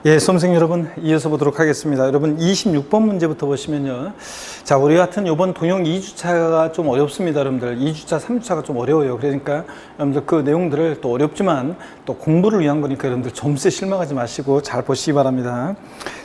예, 수험생 여러분, 이어서 보도록 하겠습니다. 여러분, 26번 문제부터 보시면요. 자, 우리 같은 이번 통영 2주차가 좀 어렵습니다, 여러분들. 2주차, 3주차가 좀 어려워요. 그러니까 여러분들 그 내용들을 또 어렵지만 또 공부를 위한 거니까 여러분들 점수에 실망하지 마시고 잘 보시기 바랍니다.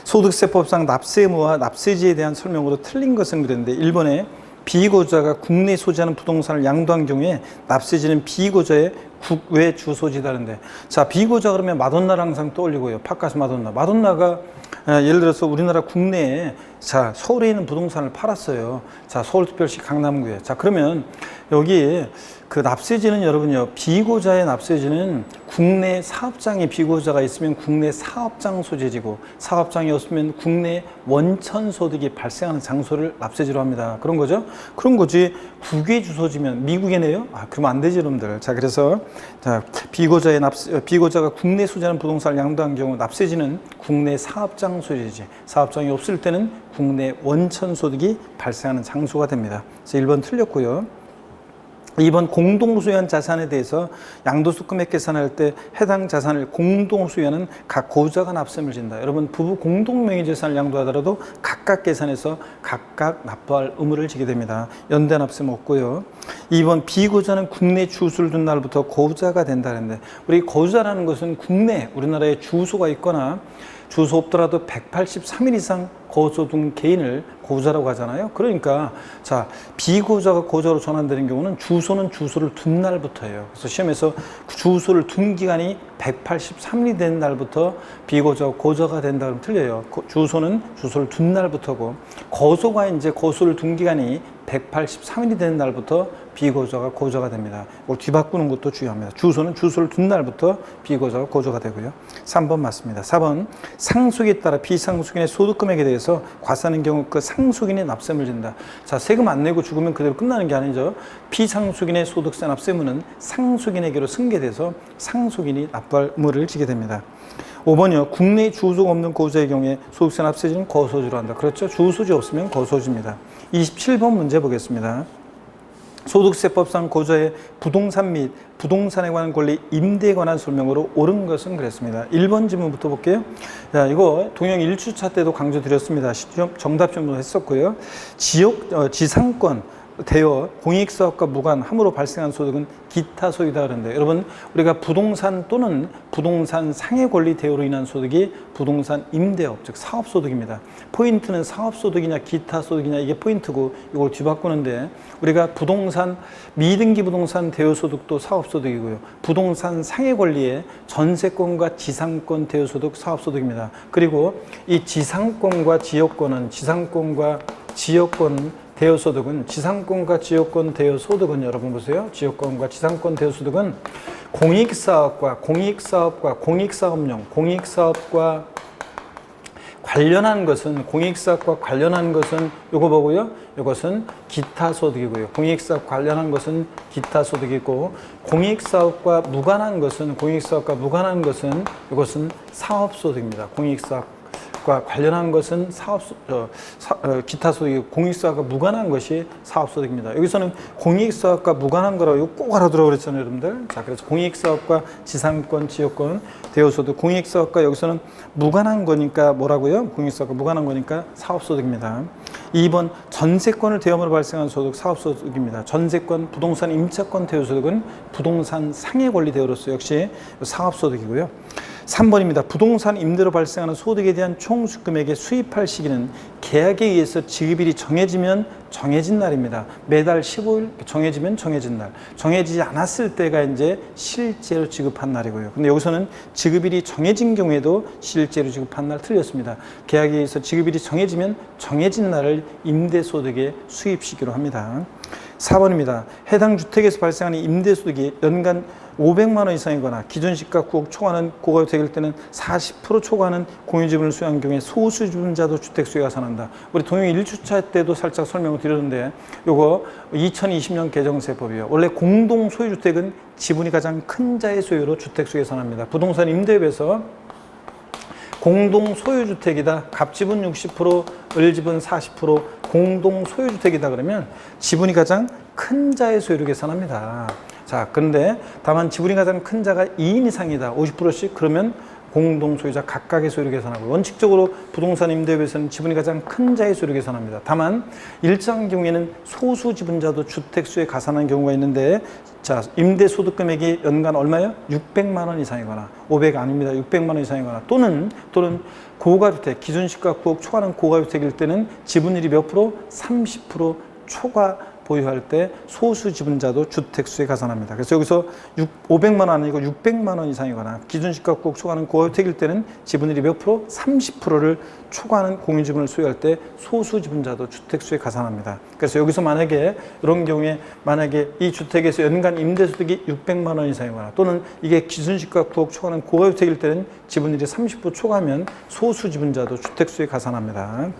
소득세법상 납세 의무와 납세지에 대한 설명으로 틀린 것은 그랬는데 1번에 비고자가 국내에 소지하는 부동산을 양도한 경우에 납세지는 비고자의 국외 주소지다는데, 자, 비고자 그러면 마돈나를 항상 떠올리고요. 파카스 마돈나. 마돈나가 예를 들어서 우리나라 국내에 자, 서울에 있는 부동산을 팔았어요. 자, 서울특별시 강남구에. 자, 그러면 여기 그 납세지는 여러분요, 비고자의 납세지는 국내 사업장에 비고자가 있으면 국내 사업장 소재지고, 사업장이 없으면 국내 원천 소득이 발생하는 장소를 납세지로 합니다. 그런 거죠. 그런 거지. 국외 주소지면 미국이네요. 아, 그러면 안 되지, 여러분들. 자, 그래서 자, 비고자가 국내 소지하는 부동산을 양도한 경우 납세지는 국내 사업장 소재지. 사업장이 없을 때는 국내 원천 소득이 발생하는 장소가 됩니다. 그래서 1번 틀렸고요. 2번 공동소유한 자산에 대해서 양도소 금액 계산할 때 해당 자산을 공동소유하는 각 고자가 납세를 진다. 여러분, 부부 공동명의재산을 양도하더라도 각각 계산해서 각각 납부할 의무를 지게 됩니다. 연대 납세 없고요. 2번 비고자는 국내 주소를 둔 날부터 고자가 된다는데, 우리 고자라는 것은 국내 우리나라에 주소가 있거나 주소 없더라도 183일 이상 거소 둔 개인을 고자라고 하잖아요. 그러니까 자, 비고자가 고자로 전환되는 경우는 주소는 주소를 둔 날부터예요. 그래서 시험에서 주소를 둔 기간이 183일이 된 날부터 비고자가 고자가 된다 그러면 틀려요. 주소는 주소를 둔 날부터고, 거소가 이제 거소를 둔 기간이 183일이 되는 날부터 비고자가 고자가 됩니다. 이걸 뒤바꾸는 것도 중요합니다. 주소는 주소를 둔 날부터 비고자가 고자가 되고요. 3번 맞습니다. 4번 상속에 따라 비상속인의 소득금액에 대해서 과세하는 경우 그 상속인이 납세를 진다. 자, 세금 안 내고 죽으면 그대로 끝나는 게 아니죠. 비상속인의 소득세 납세무는 상속인에게로 승계돼서 상속인이 납부할 의무를 지게 됩니다. 5번이요. 국내에 주소가 없는 고자의 경우에 소득세 납세지는 거소지로 한다. 그렇죠. 주소지 없으면 거소지입니다. 27번 문제 보겠습니다. 소득세법상 고자의 부동산 및 부동산에 관한 권리, 임대에 관한 설명으로 옳은 것은 그랬습니다. 1번 질문부터 볼게요. 자, 이거 동영 1주차 때도 강조드렸습니다. 정답 질문도 했었고요. 지상권 대여, 공익사업과 무관함으로 발생한 소득은 기타 소유다 그러는데, 여러분, 우리가 부동산 또는 부동산 상해 권리 대여로 인한 소득이 부동산 임대업, 즉 사업소득입니다. 포인트는 사업소득이냐 기타 소득이냐, 이게 포인트고, 이걸 뒤바꾸는데, 우리가 부동산 미등기 부동산 대여 소득도 사업소득이고요, 부동산 상해 권리의 전세권과 지상권 대여 소득 사업소득입니다. 그리고 이 지상권과 지역권 대여소득은, 지상권과 지역권 대여소득은, 여러분 보세요. 지역권과 지상권 대여소득은 공익사업과 공익사업용, 공익사업과 관련한 것은 요거 보고요. 이것은 기타 소득이고요. 공익사업 관련한 것은 기타 소득이고, 공익사업과 무관한 것은 이것은 사업소득입니다. 공익사업과 관련한 것은 기타 소득이고, 공익사업과 무관한 것이 사업소득입니다. 여기서는 공익사업과 무관한 거라고 이거 꼭 알아두라고 그랬잖아요, 여러분들. 자, 그래서 공익사업과 지상권, 지역권, 대여소득, 공익사업과 여기서는 무관한 거니까 뭐라고요? 공익사업과 무관한 거니까 사업소득입니다. 2번 전세권을 대여으로 발생한 소득, 사업소득입니다. 전세권, 부동산 임차권 대여소득은 부동산 상해 권리 대여로서 역시 사업소득이고요. 3번입니다. 부동산 임대로 발생하는 소득에 대한 총 수금액의 수입할 시기는 계약에 의해서 지급일이 정해지면 정해진 날입니다. 매달 15일 정해지면 정해진 날. 정해지지 않았을 때가 이제 실제로 지급한 날이고요. 근데 여기서는 지급일이 정해진 경우에도 실제로 지급한 날 틀렸습니다. 계약에 의해서 지급일이 정해지면 정해진 날을 임대소득의 수입 시기로 합니다. 4번입니다. 해당 주택에서 발생하는 임대소득이 연간 500만 원 이상이거나 기존 시가 9억 초과하는 고가가 되길 때는 40% 초과하는 공유지분을 소유한 경우에 소수주분자도 주택 수요가 산한다. 우리 동영 1주차 때도 살짝 설명을 드렸는데, 요거 2020년 개정세법이에요. 원래 공동 소유주택은 지분이 가장 큰 자의 소유로 주택 수요가 산합니다. 부동산 임대업에서 공동 소유주택이다, 갑지분 60%, 을지분 40%, 공동 소유주택이다 그러면 지분이 가장 큰 자의 소유로 계산합니다. 자, 그런데 다만 지분이 가장 큰 자가 2인 이상이다, 50%씩, 그러면 공동소유자 각각의 소유를 계산하고, 원칙적으로 부동산 임대업에서는 지분이 가장 큰 자의 소유를 계산합니다. 다만 일정 경우에는 소수 지분자도 주택수에 가산하는 경우가 있는데, 자, 임대소득금액이 연간 얼마예요? 600만 원 이상이거나, 500 아닙니다. 600만 원 이상이거나, 또는 고가주택, 기준시가 9억 초과하는 고가주택일 때는 지분율이 몇 프로? 30% 초과 보유할 때 소수 지분자도 주택수에 가산합니다. 그래서 여기서 500만 원 아니고 600만 원 이상이거나 기준시가 9억 초과하는 고가주택일 때는 지분율이 몇 프로? 30%를 초과하는 공유지분을 소유할 때 소수 지분자도 주택수에 가산합니다. 그래서 여기서 만약에 이런 경우에 만약에 이 주택에서 연간 임대소득이 600만 원 이상이거나, 또는 이게 기준시가 9억 초과하는 고가주택일 때는 지분율이 30% 초과하면 소수 지분자도 주택수에 가산합니다.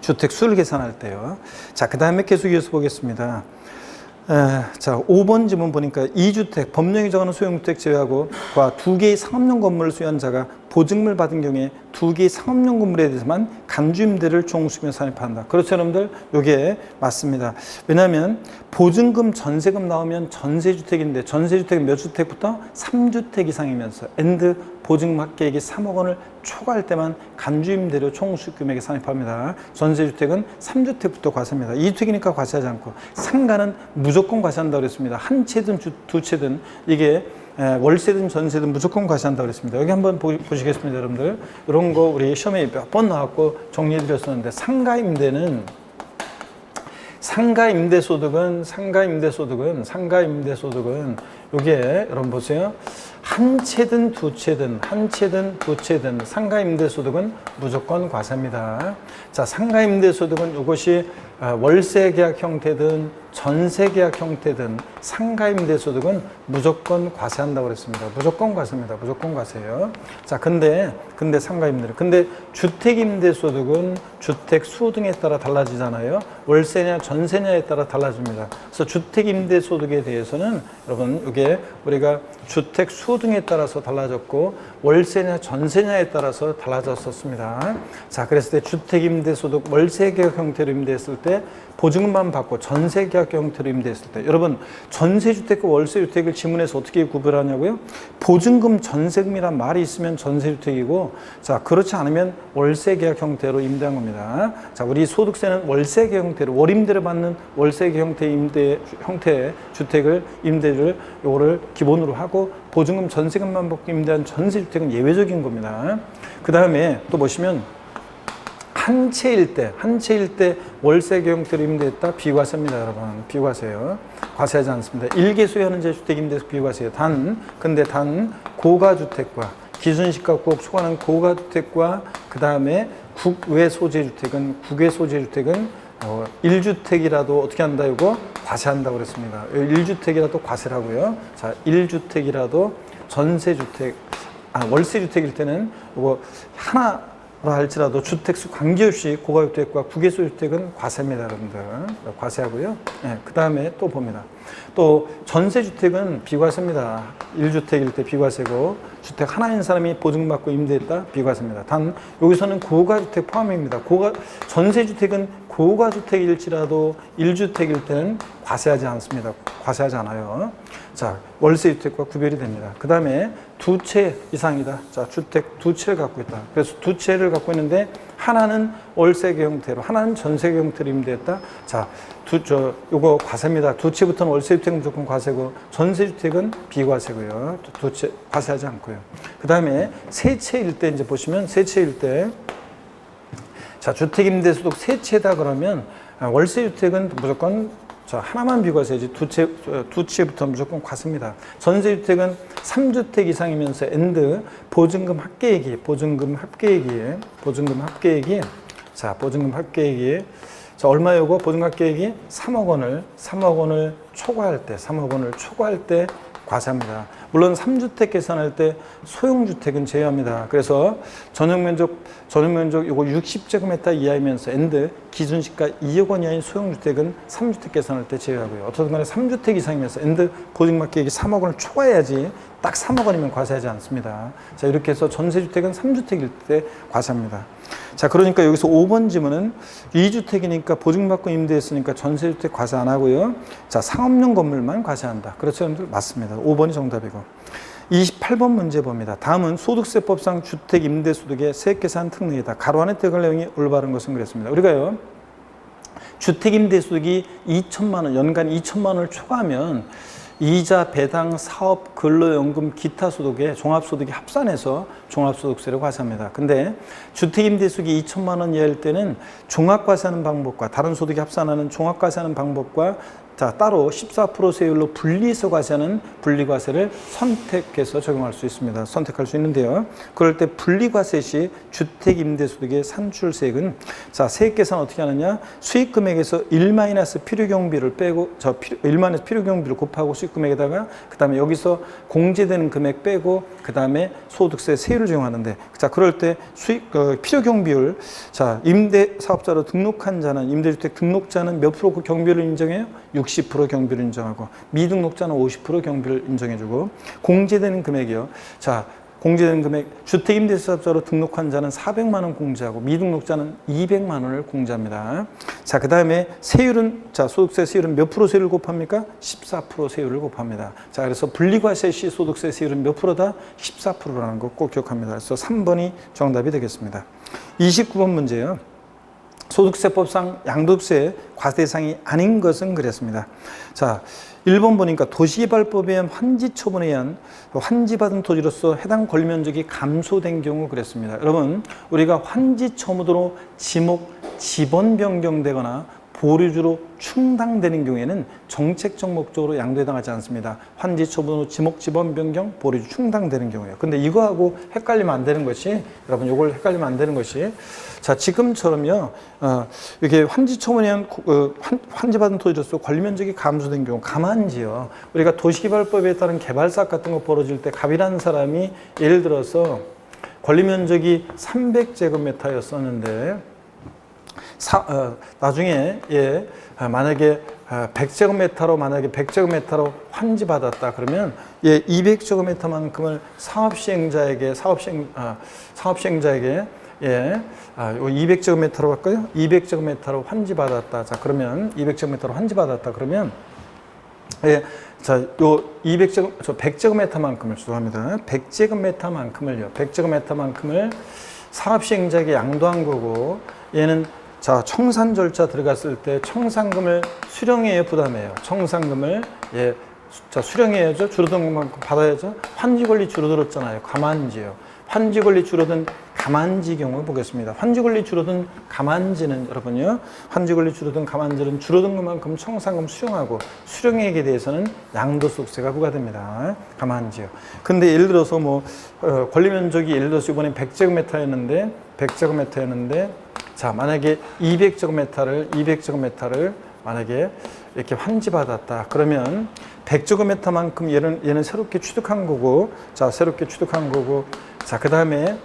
주택수를 계산할 때요. 자, 그 다음에 계속 이어서 보겠습니다. 자, 5번 지문 보니까 2주택, 법령이 정하는 소형주택 제외하고 2개의 상업용 건물을 소유한 자가 보증금을 받은 경우에 2개의 상업용 건물에 대해서만 간주임대를 종수금에 산입한다. 그렇죠, 여러분들? 이게 맞습니다. 왜냐하면 보증금, 전세금 나오면 전세주택인데, 전세주택은 몇 주택부터? 3주택 이상이면서 엔드 보증금 합계액이 3억 원을 초과할 때만 간주임대료 총수금액에 산입합니다. 전세주택은 3주택부터 과세입니다. 2주택이니까 과세하지 않고, 상가는 무조건 과세한다고 그랬습니다. 한 채든 두 채든, 이게 월세든 전세든 무조건 과세한다고 그랬습니다. 여기 한번 보시겠습니다, 여러분들. 이런 거 우리 시험에 몇 번 나왔고 정리해 드렸었는데, 상가 임대소득은 요게 여러분 보세요. 한 채든 두 채든 상가 임대소득은 무조건 과세입니다. 자, 상가 임대소득은 이것이 월세 계약 형태든 전세 계약 형태든 상가 임대소득은 무조건 과세한다고 그랬습니다. 무조건 과세입니다. 무조건 과세예요. 자, 근데 상가 임대료. 근데 주택 임대소득은 주택 수 등에 따라 달라지잖아요. 월세냐 전세냐에 따라 달라집니다. 그래서 주택 임대소득에 대해서는 여러분 이게 우리가 주택 수 등에 따라서 달라졌고, 월세냐 전세냐에 따라서 달라졌었습니다. 자, 그랬을 때 주택 임대소득 월세 계약 형태로 임대했을 때 보증금만 받고 전세 계약 형태로 임대했을 때, 여러분 전세주택과 월세주택을 지문에서 어떻게 구별하냐고요? 보증금, 전세금이란 말이 있으면 전세주택이고, 자, 그렇지 않으면 월세 계약 형태로 임대한 겁니다. 자, 우리 소득세는 월세 계약 형태로, 월임대를 받는 월세 계약 형태의 주택을 임대를 요거를 기본으로 하고, 보증금, 전세금만 받고 임대한 전세주택은 예외적인 겁니다. 그 다음에 또 보시면 한 채일 때 월세 계약 형태로 임대했다, 비과세입니다, 여러분. 비과세요. 과세하지 않습니다. 일개 소유하는 주택 임대에서 비과세예요. 근데 고가주택과 기준시가 9억 초과하는 고가주택과 그 다음에 국외 소재주택은 1주택이라도 어떻게 한다, 이거 과세한다고 그랬습니다. 1주택이라도 과세를 하고요. 자, 1주택이라도 월세주택일 때는 이거 하나 할지라도 주택수 관계없이 고가주택과 국외소유주택은 과세입니다, 여러분들. 과세하고요. 네, 그 다음에 또 봅니다. 또 전세주택은 비과세입니다. 1주택일 때 비과세고, 주택 하나인 사람이 보증받고 임대했다, 비과세입니다. 단 여기서는 고가주택 포함입니다. 전세주택은 고가주택일지라도 1주택일 때는 과세하지 않습니다. 과세하지 않아요. 자, 월세주택과 구별이 됩니다. 그 다음에 두 채 이상이다. 자, 주택 두 채를 갖고 있다. 그래서 두 채를 갖고 있는데 하나는 월세계 형태로, 하나는 전세계 형태로 임대했다. 자, 요거 과세입니다. 두 채부터는 월세주택은 무조건 과세고, 전세주택은 비과세고요. 두 채 과세하지 않고요. 그 다음에 세 채일 때 이제 보시면, 세 채일 때, 자, 주택임대소득 세 채다 그러면 월세주택은 무조건 하나만 비과세지, 두 채부터 무조건 과세입니다. 전세주택은 3주택 이상이면서 엔드 보증금 합계액이 자, 얼마요고? 보증금 합계액이 3억 원을 초과할 때 과세합니다. 물론 3주택 계산할 때 소형주택은 제외합니다. 그래서 전용면적 요거 60제곱미터 이하이면서 엔드 기준시가 2억 원 이하인 소형주택은 3주택 계산할 때 제외하고요. 어떻든 간에 3주택 이상이면서 엔드 보증금액이 3억 원을 초과해야지, 딱 3억 원이면 과세하지 않습니다. 자, 이렇게 해서 전세주택은 3주택일 때 과세합니다. 자, 그러니까 여기서 5번 지문은 2주택이니까 보증받고 임대했으니까 전세주택 과세 안 하고요. 자, 상업용 건물만 과세한다. 그렇죠, 여러분들? 맞습니다. 5번이 정답이고. 28번 문제 봅니다. 다음은 소득세법상 주택 임대소득의 세액계산 특례이다. 가로 안에 들어갈 내용이 올바른 것은 그랬습니다. 우리가요, 주택 임대소득이 2천만 원, 연간 2천만 원을 초과하면 이자, 배당, 사업, 근로연금, 기타 소득에 종합소득이 합산해서 종합소득세를 과세합니다. 근데 주택임대소득이 2천만 원 이하일 때는 종합과세하는 방법과 다른 소득이 합산하는 종합과세하는 방법과 따로 14% 세율로 분리해서 과세하는 분리과세를 선택해서 적용할 수 있습니다. 선택할 수 있는데요. 그럴 때 분리과세 시 주택임대소득의 산출세액은 세액 계산 어떻게 하느냐? 수익금액에서 1- 필요경비를 빼고 1- 필요경비를 곱하고 수익금액에다가 그 다음에 여기서 공제되는 금액 빼고 그 다음에 소득세 세율을 적용하는데 그럴 때 필요경비율 임대사업자로 등록한 자는 임대주택 등록자는 몇 프로 그 경비를 인정해요? 60% 경비를 인정하고 미등록자는 50% 경비를 인정해주고 공제되는 금액이요. 공제되는 금액 주택임대사업자로 등록한 자는 400만 원 공제하고 미등록자는 200만 원을 공제합니다. 그 다음에 세율은 소득세 세율은 몇 프로 세율을 곱합니까? 14% 세율을 곱합니다. 그래서 분리과세 시 소득세 세율은 몇 프로다? 14%라는 거 꼭 기억합니다. 그래서 3번이 정답이 되겠습니다. 29번 문제요. 소득세법상 양도세 과세 대상이 아닌 것은 그랬습니다. 1번 보니까 도시개발법에 의한 환지 처분에 의한 환지받은 토지로서 해당 권리면적이 감소된 경우 그랬습니다. 여러분, 우리가 환지 처분으로 지번 변경되거나 보류주로 충당되는 경우에는 정책적 목적으로 양도해당하지 않습니다. 환지 처분으로 지번 변경, 보류주 충당되는 경우에요. 근데 이거하고 헷갈리면 안 되는 것이, 여러분 이걸 헷갈리면 안 되는 것이, 지금처럼요, 이렇게 환지 처분에 의한 환지받은 토지로서 권리면적이 감소된 경우, 가만지요. 우리가 도시개발법에 따른 개발사업 같은 거 벌어질 때 갑이라는 사람이 예를 들어서 권리면적이 300제곱미터였었는데 나중에 만약에 100제곱미터로 환지받았다 그러면 200제곱미터만큼을 사업시행자에게 200제곱미터로 할까요? 200제곱미터로 환지받았다. 그러면 200제곱미터로 환지받았다 그러면 요 100제곱미터만큼을 죄송합니다. 100제곱미터만큼을 사업시행자에게 양도한 거고 얘는 청산 절차 들어갔을 때 청산금을 수령해야 부담해요. 청산금을 수령해야죠. 줄어든 것만큼 받아야죠. 환지권리 줄어들었잖아요. 가만지요. 환지권리 줄어든 가만지 경우 보겠습니다. 환지권리 줄어든 가만지는 여러분요. 환지권리 줄어든 가만지는 줄어든 것만큼 청산금 수령하고 수령액에 대해서는 양도소득세가 부과됩니다. 가만지요. 근데 예를 들어서 권리면적이 예를 들어서 이번에 100제곱미터였는데 만약에 200제곱미터를 만약에 이렇게 환지받았다. 그러면 100제곱미터만큼 얘는 새롭게 취득한 거고, 그 다음에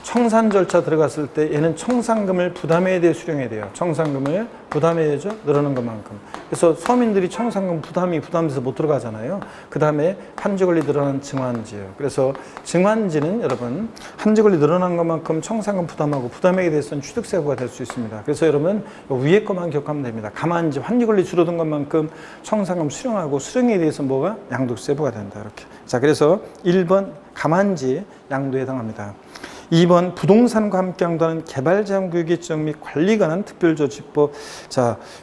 청산 절차 들어갔을 때 얘는 청산금을 부담해야 돼요, 수령해야 돼요. 청산금을 부담해야죠, 늘어난 것만큼. 그래서 서민들이 청산금 부담돼서 못 들어가잖아요. 그 다음에 환지권리 늘어난 증환지예요. 그래서 증환지는 여러분 환지권리 늘어난 것만큼 청산금 부담하고 부담액에 대해서는 취득세가 될 수 있습니다. 그래서 여러분 위에 것만 기억하면 됩니다. 가만지 환지권리 줄어든 것만큼 청산금 수령하고 수령에 대해서 뭐가 양도세부가 된다. 이렇게. 그래서 1번 가만지 양도에 해당합니다. 2번 부동산과 함께 양도하는 개발제한구역의 지정 및 관리에 관한 특별조치법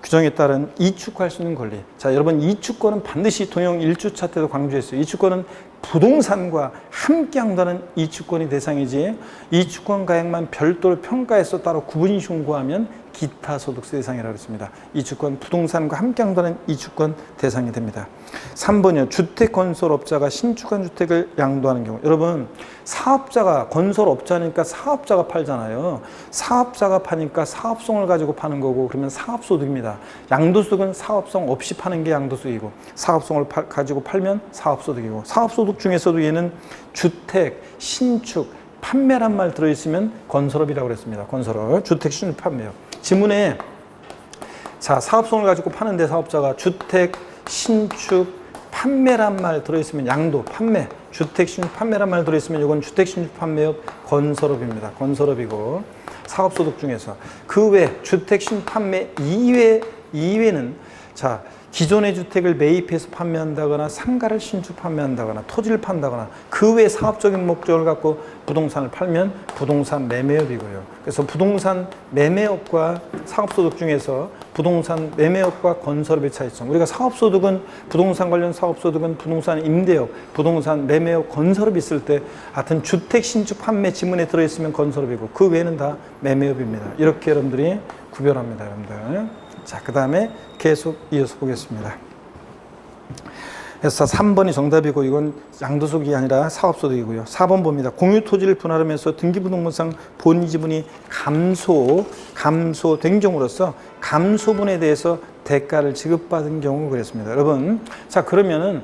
규정에 따른 이축할 수 있는 권리. 여러분 이축권은 반드시 통영 1주차 때도 강조했어요. 이축권은 부동산과 함께 양도하는 이축권이 대상이지 이축권 가액만 별도로 평가해서 따로 구분이 신고하면 기타 소득세 대상이라고 했습니다. 이축권 부동산과 함께 양도하는 이축권 대상이 됩니다. 3번이요. 주택건설업자가 신축한 주택을 양도하는 경우. 여러분 사업자가 건설업자니까 사업자가 팔잖아요. 사업자가 파니까 사업성을 가지고 파는 거고 그러면 사업소득입니다. 양도소득은 사업성 없이 파는 게 양도소득이고 사업성을 가지고 팔면 사업소득이고 사업소득 중에서도 얘는 주택, 신축, 판매란 말 들어있으면 건설업이라고 그랬습니다. 건설업, 주택, 신축, 판매업. 지문에 사업성을 가지고 파는데 사업자가 주택, 신축, 판매란 말 들어있으면 양도, 판매, 주택, 신축, 판매란 말 들어있으면 이건 주택, 신축, 판매업, 건설업입니다. 건설업이고 사업소득 중에서 그 외 주택, 신축, 판매 이외는 기존의 주택을 매입해서 판매한다거나 상가를 신축 판매한다거나 토지를 판다거나 그 외 사업적인 목적을 갖고 부동산을 팔면 부동산 매매업이고요. 그래서 부동산 매매업과 사업소득 중에서 부동산 매매업과 건설업의 차이점. 우리가 사업소득은 부동산 관련 사업소득은 부동산 임대업, 부동산 매매업, 건설업이 있을 때 하여튼 주택 신축 판매 지문에 들어있으면 건설업이고 그 외에는 다 매매업입니다. 이렇게 여러분들이 구별합니다. 여러분들. 자, 그 다음에 계속 이어서 보겠습니다. 그래서 3번이 정답이고 이건 양도소득이 아니라 사업소득이고요. 4번 봅니다. 공유토지를 분할하면서 등기부등본상 본지분이 감소된 경우로서 감소분에 대해서 대가를 지급받은 경우 그랬습니다. 여러분, 자 그러면은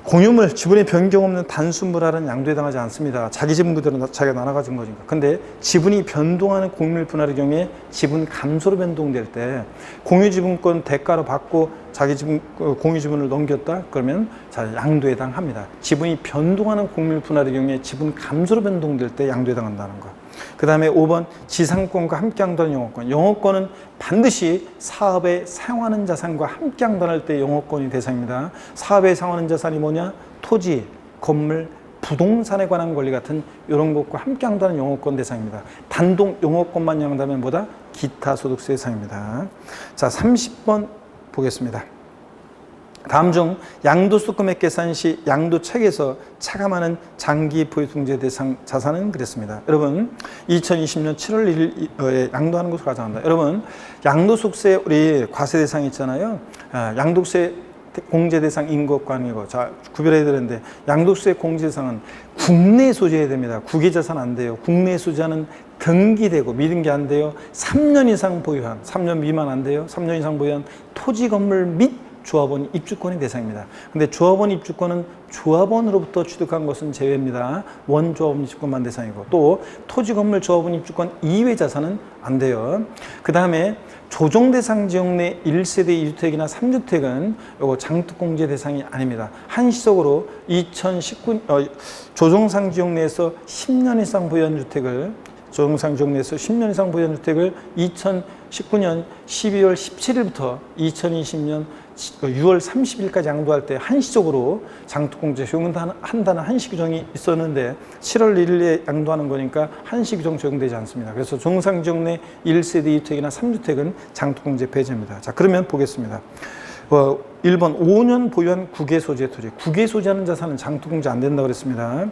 공유물, 지분의 변경 없는 단순 분할은 양도에 당하지 않습니다. 자기 지분 그대로 자기가 나눠가진 거니까. 근데 지분이 변동하는 공유물 분할의 경우에 지분 감소로 변동될 때 공유지분권 대가로 받고 자기 지분, 공유지분을 넘겼다? 그러면 자, 양도에 해당합니다. 지분이 변동하는 공유물 분할의 경우에 지분 감소로 변동될 때 양도에 해당한다는 거. 그 다음에 5번 지상권과 함께 양도하는 영업권. 영업권은 반드시 사업에 사용하는 자산과 함께 양도할 때 영업권이 대상입니다. 사업에 사용하는 자산이 뭐냐? 토지, 건물, 부동산에 관한 권리 같은 이런 것과 함께 양도하는 영업권 대상입니다. 단독 영업권만 양도하면 뭐다? 기타 소득세 대상입니다. 자, 30번 보겠습니다. 다음 중 양도소 금액 계산 시 양도책에서 차감하는 장기 보유통제 대상 자산은 그랬습니다. 여러분 2020년 7월 1일에 양도하는 것으로 가정한다. 여러분 양도소득세 우리 과세 대상 있잖아요. 양도세 공제 대상인 것과 아닌 것. 자, 구별해야 되는데 양도세 공제 대상은 국내 소지해야 됩니다. 국외 자산 안 돼요. 국내 소지하는 등기되고 미등기 안 돼요. 3년 이상 보유한, 3년 미만 안 돼요. 3년 이상 보유한 토지 건물 및 조합원 입주권의 대상입니다. 근데 조합원 입주권은 조합원으로부터 취득한 것은 제외입니다. 원조합원 입주권만 대상이고 또 토지 건물 조합원 입주권 이외 자산은 안 돼요. 그 다음에 조정 대상 지역 내 1세대 2주택이나 3주택은 요거 장특공제 대상이 아닙니다. 한시적으로 2019 조정상 지역 내에서 10년 이상 보유한 주택을 조정상 지역 내에서 10년 이상 보유한 주택을 2019년 12월 17일부터 2020년 6월 30일까지 양도할 때 한시적으로 장특공제 적용한다는 한시 규정이 있었는데 7월 1일에 양도하는 거니까 한시 규정 적용되지 않습니다. 그래서 조정상 지역 내 1세대 2주택이나 3주택은 장특공제 배제입니다. 자, 그러면 보겠습니다. 1번 5년 보유한 국외 소지의 토지. 국외 소지하는 자산은 장특공제 안 된다고 그랬습니다.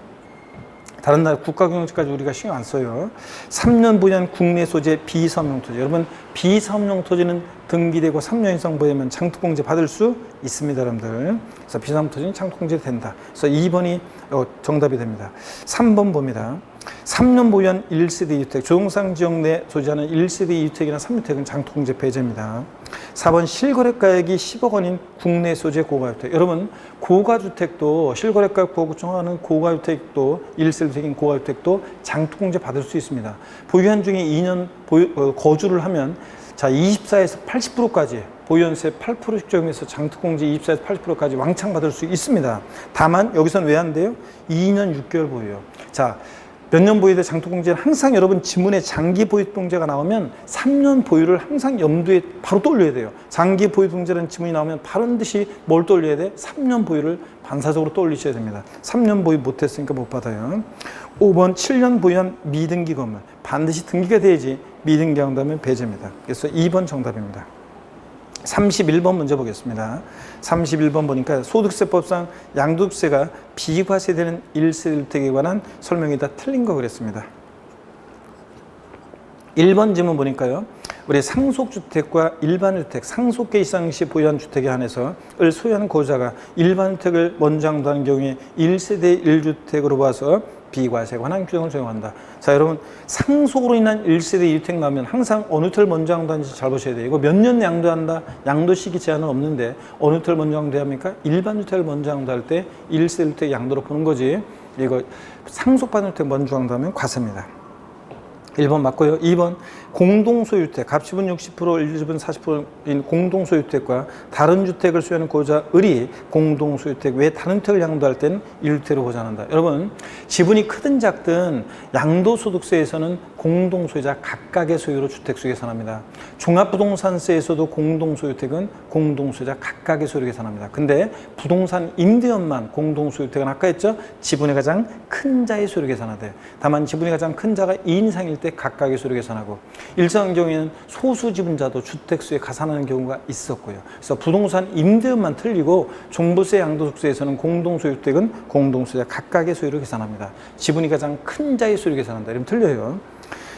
다른 나라 국가경영지까지 우리가 신경 안 써요. 3년 보유한 국내 소재 비사업용 토지. 여러분 비사업용 토지는 등기되고 3년 이상 보유하면 장특공제 받을 수 있습니다. 여러분들. 그래서 비사업용 토지는 장특공제 된다. 그래서 2번이 정답이 됩니다. 3번 봅니다. 3년 보유한 1세대 2주택, 조정상 지역 내 소지하는 1세대 2주택이나 3주택은 장특공제 배제입니다. 4번 실거래가액이 10억 원인 국내 소재 고가주택. 여러분 고가주택도 실거래가액 보고청하는 고가주택도 1세대인 고가주택도 장특공제 받을 수 있습니다. 보유한 중에 2년 거주를 하면 자 24에서 80%까지 보유연세 8%씩 적용해서 장특공제 24에서 80%까지 왕창 받을 수 있습니다. 다만 여기서는 왜 안 돼요? 2년 6개월 보유요. 자, 몇 년 보유돼 장특공제는 항상 여러분 지문에 장기 보유통제가 나오면 3년 보유를 항상 염두에 바로 떠올려야 돼요. 장기 보유통제라는 지문이 나오면 반드시 뭘 떠올려야 돼? 3년 보유를 반사적으로 떠올리셔야 됩니다. 3년 보유 못했으니까 못 받아요. 5번 7년 보유한 미등기 건물. 반드시 등기가 돼야지 미등기 한다면 배제입니다. 그래서 2번 정답입니다. 31번 문제 보겠습니다. 31번 보니까 소득세법상 양도세가 비과세되는 1세대주택에 관한 설명이 다 틀린 거 그랬습니다. 1번 질문 보니까요. 우리 상속주택과 일반주택, 상속계 이상 시 보유한 주택에 한해서 을 소유하는 고자가 일반주택을 먼저 양도하는 경우에 1세대 1주택으로 봐서 비과세에 관한 규정을 적용한다. 자, 여러분 상속으로 인한 1세대 2주택 나오면 항상 어느 주택을 먼저 양도하는지 잘 보셔야 돼요. 이거 몇 년 양도한다. 양도 시기 제한은 없는데 어느 주택을 먼저 양도합니까? 일반 주택을 먼저 양도할 때 1세대 주택 양도로 보는 거지. 이거 상속받은 주택 먼저 양도하면 과세입니다. 1번 맞고요. 2번 공동소유주택, 갑집은 60%, 일집은 40%인 공동소유주택과 다른 주택을 소유하는 고자을이 공동소유주택 외 다른 주택을 양도할 때는 1주택으로 보장한다. 여러분, 지분이 크든 작든 양도소득세에서는 공동소유자 각각의 소유로 주택수익 계산합니다. 종합부동산세에서도 공동소유주택은 공동소유자 각각의 소유로 계산합니다. 근데 부동산 임대업만 공동소유주택은 아까 했죠? 지분의 가장 큰 자의 소유로 계산하되, 다만 지분이 가장 큰 자가 2인 이상일 때 각각의 소유로 계산하고, 일정 경우에는 소수 지분자도 주택수에 가산하는 경우가 있었고요. 그래서 부동산 임대업만 틀리고 종부세, 양도소득세에서는 공동소유주택은 공동소유자 각각의 소유로 계산합니다. 지분이 가장 큰 자의 소유로 계산한다. 이러면 틀려요.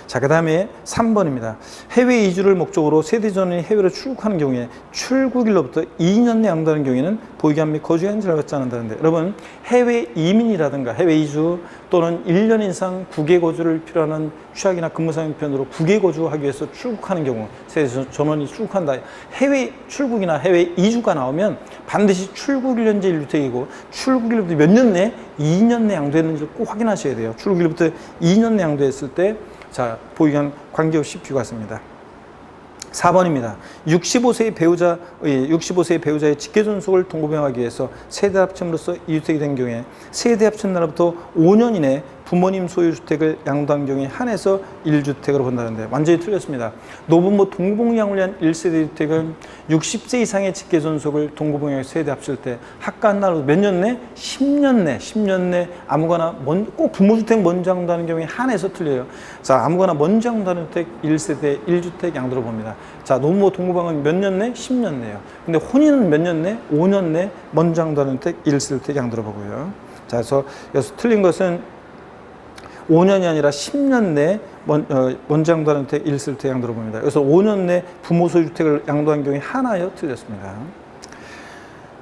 자, 그 다음에 3번입니다. 해외 이주를 목적으로 세대전원이 해외로 출국하는 경우에 출국일로부터 2년 내 양도하는 경우에는 보유기한 및 거주기한 제한을 받지 않는다는데, 여러분, 해외 이민이라든가 해외 이주 또는 1년 이상 국외 거주를 필요하는 취약이나 근무상 형편으로 국외 거주하기 위해서 출국하는 경우, 세대전원이 출국한다. 해외 출국이나 해외 이주가 나오면 반드시 출국 1년제 1주택이고 출국일로부터 몇 년 내? 2년 내 양도했는지를 꼭 확인하셔야 돼요. 출국일로부터 2년 내 양도했을 때 자, 보유기한 관계없이 비과세입니다. 4번입니다. 65세의 배우자의 직계존속을 동거병하기 위해서 세대 합침으로써 이주택이 된 경우에 세대 합친 날로부터 5년 이내 부모님 소유주택을 양도한 경우에 한해서 1주택으로 본다는데, 완전히 틀렸습니다. 노부모 동거병양을 위한 1세대 주택은 60세 이상의 직계존속을 동거병양 세대 합칠 때 합가한 날로부터 몇 년 내? 10년 내 아무거나 꼭 부모주택 먼저 양도하는 경우에 한해서 틀려요. 자, 아무거나 먼저 양도하는 주택 1세대 1주택 양도로 봅니다. 자, 노부모 동거병은 몇 년 내? 10년 내요. 근데 혼인은 몇 년 내? 5년 내 먼저 양도하는 주택 1세대 양도로 보고요. 자, 그래서 여기서 틀린 것은 5년이 아니라 10년 내 먼저 양도하는 주택 1세대 양도로 봅니다. 그래서 5년 내 부모 소유주택을 양도한 경우에 하나요? 틀렸습니다.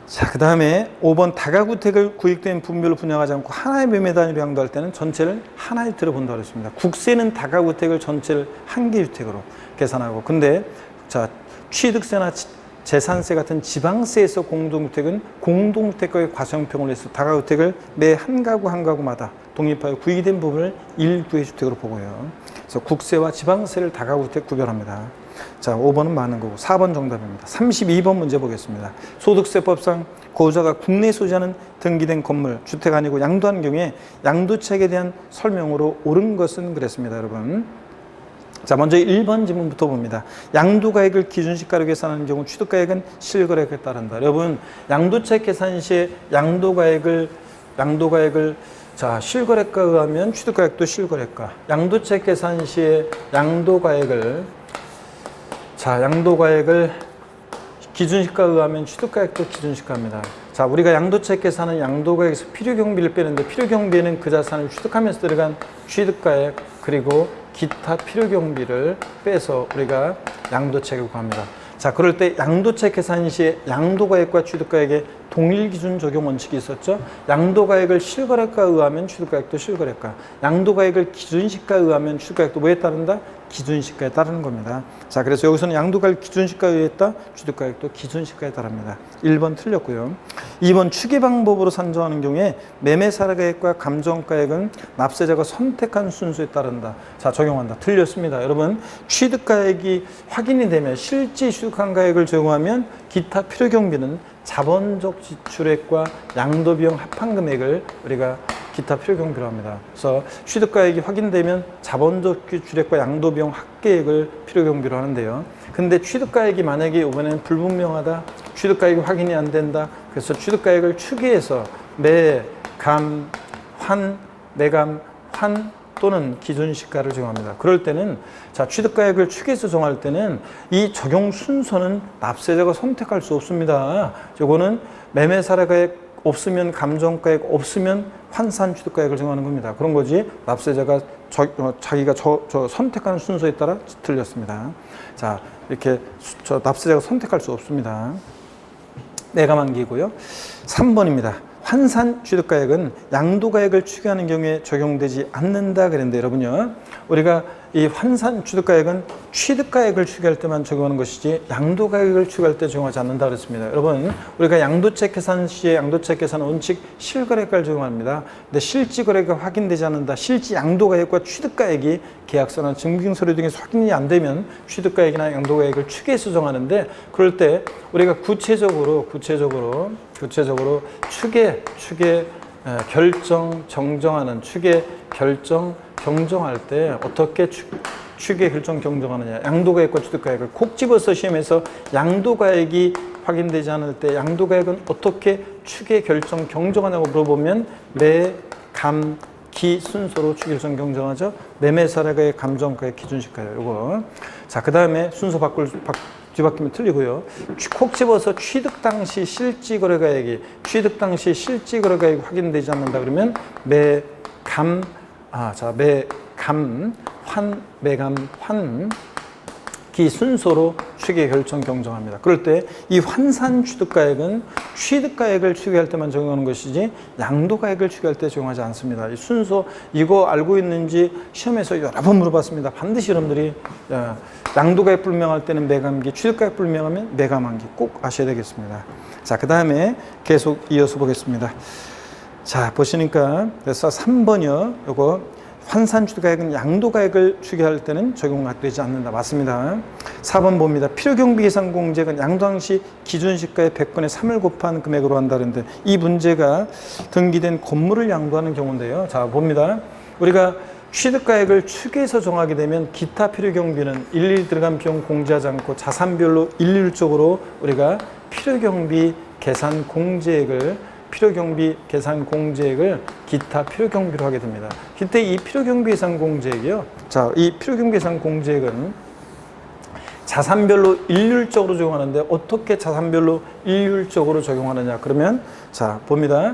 자, 그 다음에 5번 다가구택을 구획된 부분별로 분양하지 않고 하나의 매매 단위로 양도할 때는 전체를 하나의 주택으로 본다고 했습니다. 국세는 다가구택을 전체를 한 개 주택으로 계산하고, 근데 자, 취득세나 재산세 같은 지방세에서 공동주택은 공동주택과의 과세형평을 해서 다가구택을 매 한 가구 한 가구마다 독립하여 구획이 된 부분을 1구의 주택으로 보고요. 그래서 국세와 지방세를 다가구택 구별합니다. 자, 5번은 많은 거고 4번 정답입니다. 32번 문제 보겠습니다. 소득세법상 고유자가 국내에 소지하는 등기된 건물, 주택 아니고 양도하는 경우에 양도책에 대한 설명으로 옳은 것은 그랬습니다, 여러분. 자, 먼저 1번 지문부터 봅니다. 양도가액을 기준시가로 계산하는 경우 취득가액은 실거래가에 따른다. 여러분, 양도책 계산 시에 양도가액을 자, 실거래가에 의하면 취득가액도 실거래가. 양도책 계산 시에 양도가액을 기준시가에 의하면 취득가액도 기준시가입니다. 자, 우리가 양도책 계산은 양도가액에서 필요경비를 빼는데, 필요경비에는 그 자산을 취득하면서 들어간 취득가액 그리고 기타 필요경비를 빼서 우리가 양도책을 구합니다. 자, 그럴 때 양도책 계산 시에 양도가액과 취득가액에 동일 기준 적용 원칙이 있었죠. 양도가액을 실거래가에 의하면 취득가액도 실거래가, 양도가액을 기준시가에 의하면 취득가액도 뭐에 따른다? 기준시가에 따르는 겁니다. 자, 그래서 여기서는 양도가액 기준시가에 의했다, 취득가액도 기준시가에 따릅니다. 1번 틀렸고요. 2번 추계 방법으로 산정하는 경우에 매매사가액과 감정가액은 납세자가 선택한 순수에 따른다. 자, 적용한다. 틀렸습니다. 여러분, 취득가액이 확인이 되면 실제 취득한 가액을 적용하면 기타 필요경비는 자본적 지출액과 양도비용 합한금액을 우리가 기타 필요경비로 합니다. 그래서 취득가액이 확인되면 자본적 지출액과 양도비용 합계액을 필요경비로 하는데요. 근데 취득가액이 만약에 이번에는 불분명하다, 취득가액이 확인이 안 된다, 그래서 취득가액을 추계해서 매감, 환 또는 기준시가를 적용합니다. 그럴 때는 자, 취득가액을 추계해서 정할 때는 이 적용 순서는 납세자가 선택할 수 없습니다. 요거는 매매사례가액 없으면 감정가액, 없으면 환산 취득가액을 정하는 겁니다. 그런 거지 납세자가 자기가 선택하는 순서에 따라 틀렸습니다. 자, 이렇게 납세자가 선택할 수 없습니다. 내감한기고요. 3번입니다. 환산 취득가액은 양도가액을 추계하는 경우에 적용되지 않는다 그랬는데 여러분요, 우리가 이 환산 취득가액은 취득가액을 추계할 때만 적용하는 것이지 양도가액을 추계할 때 적용하지 않는다 그랬습니다. 여러분, 우리가 양도책 계산 시에 양도책 계산 원칙 실거래가를 적용합니다. 근데 실지거래가 확인되지 않는다, 실지 양도가액과 취득가액이 계약서나 증빙서류 등에서 확인이 안 되면 취득가액이나 양도가액을 추계해서 정하는데, 그럴 때 우리가 구체적으로 추계 결정 정정하는 추계 결정 경정할 때 어떻게 추계 결정 경정하느냐, 양도가액과 취득가액을 콕 집어서 시험에서 양도가액이 확인되지 않을 때 양도가액은 어떻게 추계 결정 경정하냐고 물어보면 매, 감, 기 순서로 추계 결정 경정하죠. 매매사례가액, 감정가액, 기준시가예요. 요거. 자, 그 다음에 순서 뒤바뀌면 틀리고요. 콕 집어서 취득 당시 실지거래가액이 확인되지 않는다 그러면 매감, 기 순서로 추계 결정 경정합니다. 그럴 때 이 환산 취득가액은 취득가액을 추계할 때만 적용하는 것이지 양도가액을 추계할 때 적용하지 않습니다. 이 순서 이거 알고 있는지 시험에서 여러 번 물어봤습니다. 반드시 여러분들이 양도가액 불명할 때는 매감기, 취득가액 불명하면 매감한기 꼭 아셔야 되겠습니다. 자, 그 다음에 계속 이어서 보겠습니다. 자, 보시니까 그래서 3번이요. 요거 환산 취득가액은 양도가액을 추계할 때는 적용되지 않는다. 맞습니다. 4번 봅니다. 필요경비 계산 공제액은 양도항시 기준시가의 100분의 3을 곱한 금액으로 한다는데, 이 문제가 등기된 건물을 양도하는 경우인데요. 자, 봅니다. 우리가 취득가액을 추계해서 정하게 되면 기타 필요경비는 일일이 들어간 비용 공제하지 않고 자산별로 일률적으로 우리가 필요경비 계산 공제액을 기타 필요경비로 하게 됩니다. 그때 이 필요경비 계산 공제액이요. 자, 이 필요경비 계산 공제액은 자산별로 일률적으로 적용하는데 어떻게 자산별로 일률적으로 적용하느냐? 그러면 자, 봅니다.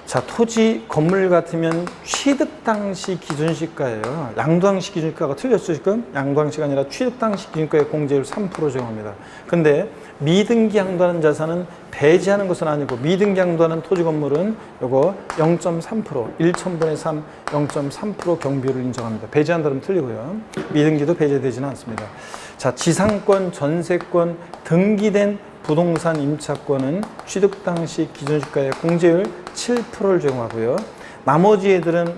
자, 토지, 건물 같으면 취득 당시 기준시가예요. 양도항시 기준시가가 틀렸죠, 지금? 양도항시가 아니라 취득 당시 기준가의 공제율 3% 적용합니다. 근데 미등기 양도하는 자산은 배제하는 것은 아니고, 미등기 양도하는 토지, 건물은 요거 0.3%, 1,000분의 3, 0.3% 경비율을 인정합니다. 배제한다면 틀리고요. 미등기도 배제되지는 않습니다. 자, 지상권, 전세권, 등기된 부동산 임차권은 취득 당시 기준시가의 공제율 7%를 적용하고요. 나머지 애들은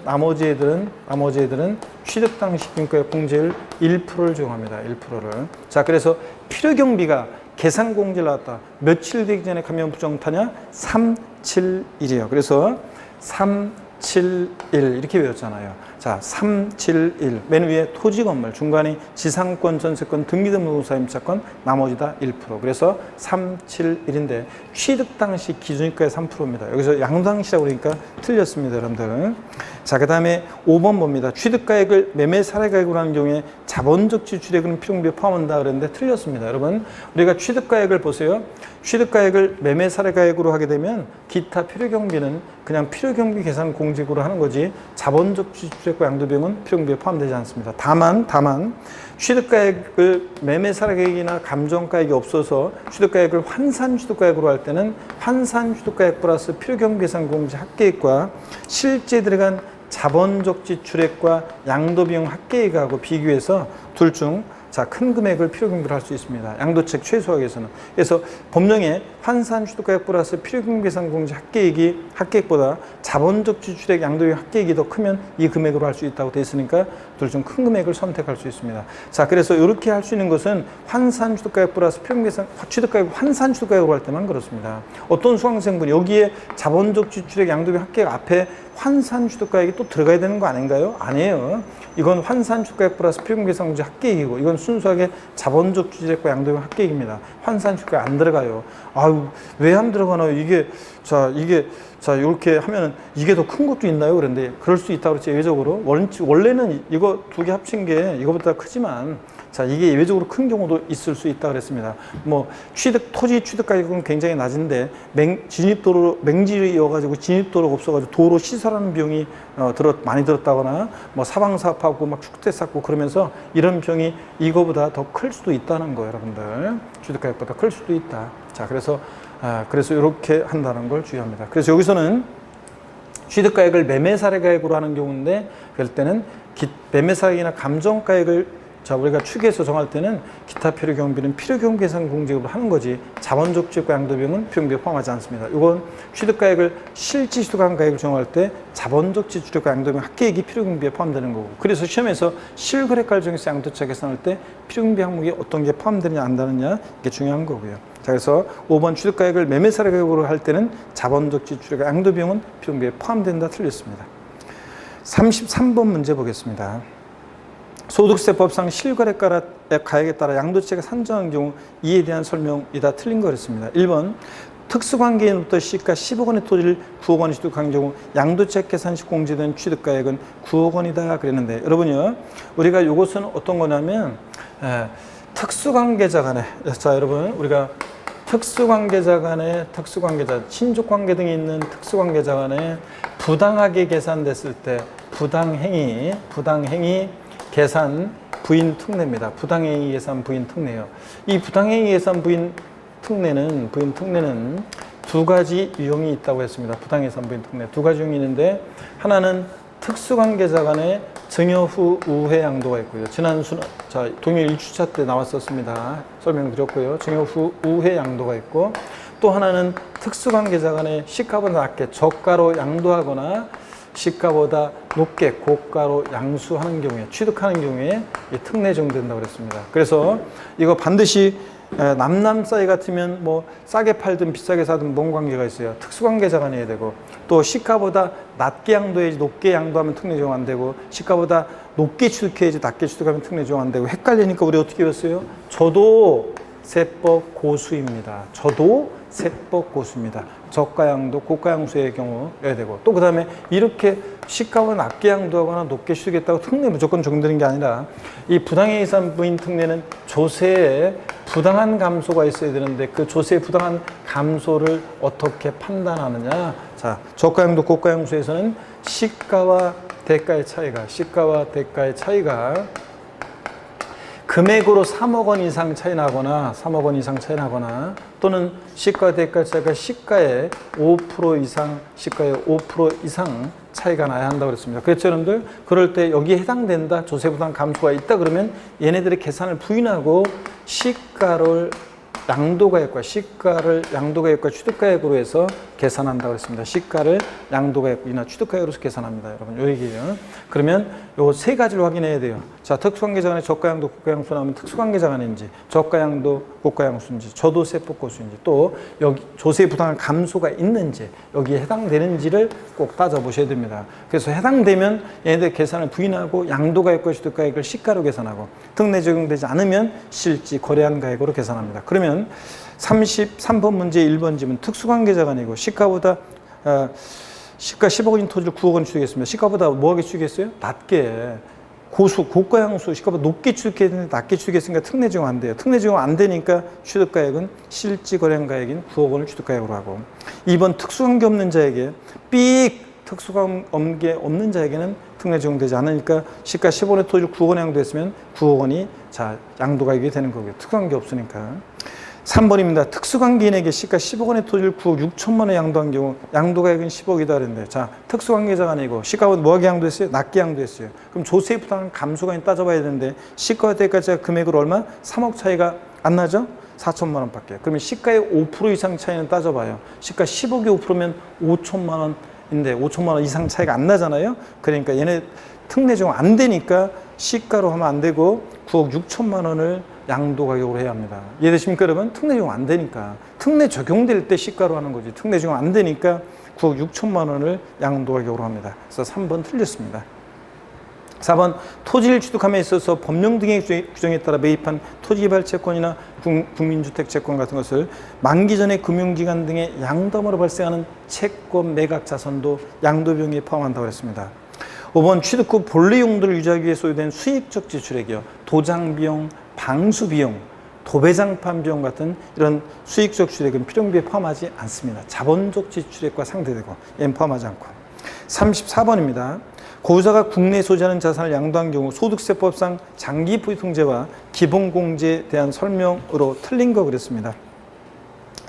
취득 당시 기준가의 공제율 1%를 적용합니다. 1%를. 자, 그래서 필요경비가 계산 공제를 나왔다. 며칠 되기 전에 가면 부정타냐? 371이에요. 그래서 371 이렇게 외웠잖아요. 자, 371. 맨 위에 토지, 건물, 중간에 지상권, 전세권, 등기된 부동산 임차권, 나머지 다 1%. 그래서 371인데 취득 당시 기준가의 3%입니다. 여기서 양도항시라고 그러니까 틀렸습니다, 여러분들. 자, 그 다음에 5번 봅니다. 취득가액을 매매 사례가액으로 하는 경우에 자본적 지출액은 필요경비에 포함한다 그랬는데 틀렸습니다. 여러분, 우리가 취득가액을 보세요. 취득가액을 매매 사례가액으로 하게 되면 기타 필요경비는 그냥 필요경비 계산 공제액으로 하는 거지 자본적 지출액과 양도비용은 필요경비에 포함되지 않습니다. 다만 취득가액을 매매 사례가액이나 감정가액이 없어서 취득가액을 환산 취득가액으로 할 때는 환산 취득가액 플러스 필요경비 계산 공제 합계액과 실제 들어간 자본적 지출액과 양도비용 합계액하고 비교해서 둘 중 큰 금액을 필요경비로 할 수 있습니다. 양도책 최소화하기 위해서는. 그래서 법령에 환산 취득가액 플러스 필요경비 계산 공제 합계액보다 자본적 지출액 양도비용 합계액이 더 크면 이 금액으로 할 수 있다고 되어 있으니까 둘 중 큰 금액을 선택할 수 있습니다. 자, 그래서 이렇게 할 수 있는 것은 환산 취득가액 플러스 필요경비 계산 취득가액 환산 취득가액으로 할 때만 그렇습니다. 어떤 수강생분이 여기에 자본적 지출액 양도비용 합계액 앞에 환산 취득가액이 또 들어가야 되는 거 아닌가요? 아니에요. 이건 환산 취득가액 플러스 필요경비 계산 공제 합계액이고, 이건 순수하게 자본적 지출액과 양도비용 합계액입니다. 환산 취득가액 안 들어가요. 아유, 왜 안 들어가나요? 이게 이렇게 하면은 이게 더 큰 것도 있나요? 그런데 그럴 수 있다고 그랬지, 예외적으로. 원래는 이거 두 개 합친 게 이거보다 크지만, 자, 이게 예외적으로 큰 경우도 있을 수 있다 그랬습니다. 뭐 토지 취득 가격은 굉장히 낮은데 진입도로 맹지여가지고 진입도로가 없어가지고 도로 시설하는 비용이 많이 들었다거나, 뭐 사방사업하고 막 축대 쌓고 그러면서 이런 비용이 이거보다 더 클 수도 있다는 거예요, 여러분들. 취득 가격보다 클 수도 있다. 자, 그래서 그래서 이렇게 한다는 걸 주의합니다. 그래서 여기서는 취득가액을 매매사례가액으로 하는 경우인데 그럴 때는 매매사례이나 감정가액을 우리가 추계해서 정할 때는 기타 필요경비는 필요경비계산 공제금으로 하는 거지 자본적 취득과 양도비용은 필요경비에 포함하지 않습니다. 이건 취득가액을 실지 취득한 가액을 정할 때 자본적 취득과 양도비용 합계액이 필요경비에 포함되는 거고 그래서 시험에서 실거래가를 정해서 양도차 계산할 때 필요경비 항목이 어떤 게 포함되느냐 안 되느냐 이게 중요한 거고요. 자, 그래서 5번 취득가액을 매매사례가액으로 할 때는 자본적 지출과 양도비용은 필요경비에 포함된다 틀렸습니다. 33번 문제 보겠습니다. 소득세법상 실거래가액에 따라 양도세가 산정한 경우 이에 대한 설명이 다 틀린 거였습니다. 1번 특수관계인으로부터 시가 10억 원의 토지를 9억 원에 취득한 경우 양도세 계산 시 공제된 취득가액은 9억 원이다 그랬는데 여러분요 우리가 이것은 어떤 거냐면 특수관계자 간에 자 여러분 우리가 특수관계자 친족관계 등이 있는 특수관계자 간에 부당하게 계산됐을 때 부당행위 계산 부인 특례입니다. 부당행위 계산 부인 특례요. 이 부당행위 계산 부인 특례는 두 가지 유형이 있다고 했습니다. 부당행위 계산 부인 특례 두 가지 유형이 있는데 하나는 특수관계자 간의 증여 후 우회 양도가 있고요. 지난 동일 1주차 때 나왔었습니다. 설명드렸고요. 증여 후 우회 양도가 있고 또 하나는 특수관계자 간의 시가보다 낮게 저가로 양도하거나 시가보다 높게 고가로 양수하는 경우에 취득하는 경우에 특례 적용된다고 그랬습니다. 그래서 이거 반드시 남남 사이 같으면 뭐 싸게 팔든 비싸게 사든 뭔 관계가 있어요. 특수관계자 간에 해야 되고 또 시가보다 낮게 양도해야지 높게 양도하면 특례 적용 안 되고 시가보다 높게 취득해야지 낮게 취득하면 특례 적용 안 되고 헷갈리니까 우리 어떻게 배웠어요? 저도 세법 고수입니다. 저가 양도, 고가 양수의 경우여야 되고 또 그 다음에 이렇게 시가보다 낮게 양도하거나 높게 취득했다고 특례 무조건 적용되는 게 아니라 이 부당행위 계산 부인 특례는 조세에 부당한 감소가 있어야 되는데 그 조세의 부당한 감소를 어떻게 판단하느냐. 자, 저가 양도, 고가 양수에서는 시가와 대가의 차이가 금액으로 3억 원 이상 차이 나거나 또는 시가 대가 차이가 시가의 5% 이상 차이가 나야 한다고 그랬습니다. 그렇죠, 여러분들? 그럴 때 여기에 해당된다. 조세 부담 감소가 있다 그러면 얘네들의 계산을 부인하고 시가를 양도가액과 취득가액으로 해서 계산한다고 했습니다. 시가를 양도가액이나 취득가액으로 해서 계산합니다. 여러분, 요 얘기예요. 그러면 요 세 가지를 확인해야 돼요. 자, 특수관계자 간에 저가양도, 고가양수 나오면 특수관계자 간인지, 저가양도, 고가양수인지, 저도세법 고수인지, 또 여기 조세 부당한 감소가 있는지, 여기에 해당되는지를 꼭 따져보셔야 됩니다. 그래서 해당되면 얘네들 계산을 부인하고 양도가액과 취득가액을 시가로 계산하고 특례 적용되지 않으면 실지 거래한 가액으로 계산합니다. 그러면 33번 문제 1번 지문 특수관계자 간이고 시가 10억 원인 토지를 9억 원 취득했습니다. 시가보다 뭐하게 취득했어요? 낮게. 고가 양수 시가보다 높게 취득했는데 낮게 취득했으니까 특례 적용 안 돼요. 특례 적용 안 되니까 취득가액은 실지 거래한 가액인 9억 원을 취득가액으로 하고 2번 특수관계 없는 자에게 특수관계 없는 자에게는 특례 적용되지 않으니까 시가 10원의 토지를 9억 원에 양도했으면 9억 원이 양도가액이 되는 거고요. 특수관계 없으니까. 3번입니다. 특수관계인에게 시가 10억 원의 토지를 9억 6천만 원에 양도한 경우 양도가액은 10억이다 그랬는데 자, 특수관계자가 아니고 시가보다 뭐하게 양도했어요? 낮게 양도했어요. 그럼 조세 부담 감소가 따져봐야 되는데 시가와 대가가 금액으로 얼마? 3억 차이가 안 나죠? 4천만 원밖에. 그러면 시가의 5% 이상 차이는 따져봐요. 시가 10억이 5%면 5천만 원인데 5천만 원 이상 차이가 안 나잖아요. 그러니까 얘네 특례 적용 안 되니까 시가로 하면 안 되고 9억 6천만 원을 양도 가격으로 해야 합니다. 이해되십니까, 여러분? 특례 적용 안 되니까. 특례 적용될 때 시가로 하는 거지. 특례 적용 안 되니까 9억 6천만 원을 양도 가격으로 합니다. 그래서 3번 틀렸습니다. 4번 토지를 취득함에 있어서 법령 등의 규정에 따라 매입한 토지개발 채권이나 국민주택 채권 같은 것을 만기 전에 금융기관 등의 양도함으로 발생하는 채권 매각 자산도 양도비용에 포함한다고 했습니다. 5번 취득 후 본래 용도를 유지하기 위해 소요된 수익적 지출액이요. 도장비용, 방수비용, 도배장판 비용 같은 이런 수익적 지출액은 필요비에 포함하지 않습니다. 자본적 지출액과 상대되고 얘는 포함하지 않고. 34번입니다. 고유자가 국내에 소지하는 자산을 양도한 경우 소득세법상 장기부통제와 기본공제에 대한 설명으로 틀린 거 그랬습니다.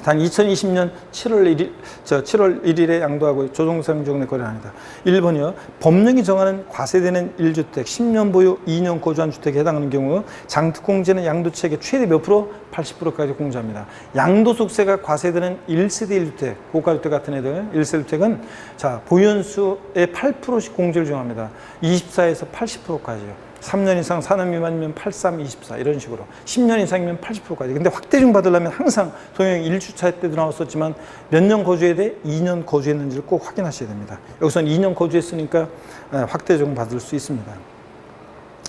단 2020년 7월 1일에 양도하고 조정상조건의 거래는 아니다. 1번이요. 법령이 정하는 과세되는 1주택, 10년 보유, 2년 거주한 주택에 해당하는 경우 장특공제는 양도채액의 최대 몇 프로? 80%까지 공제합니다. 양도소득세가 과세되는 1세대 1주택, 고가주택 같은 애들 1세대 주택은 자 보유연수의 8%씩 공제를 정합니다. 24에서 80%까지요. 3년 이상 4년 미만이면 83, 24 이런 식으로 10년 이상이면 80%까지. 근데 확대증 받으려면 항상 동형 1주차 때도 나왔었지만 몇 년 거주해야 돼? 2년 거주했는지를 꼭 확인하셔야 됩니다. 여기서는 2년 거주했으니까 확대증 받을 수 있습니다.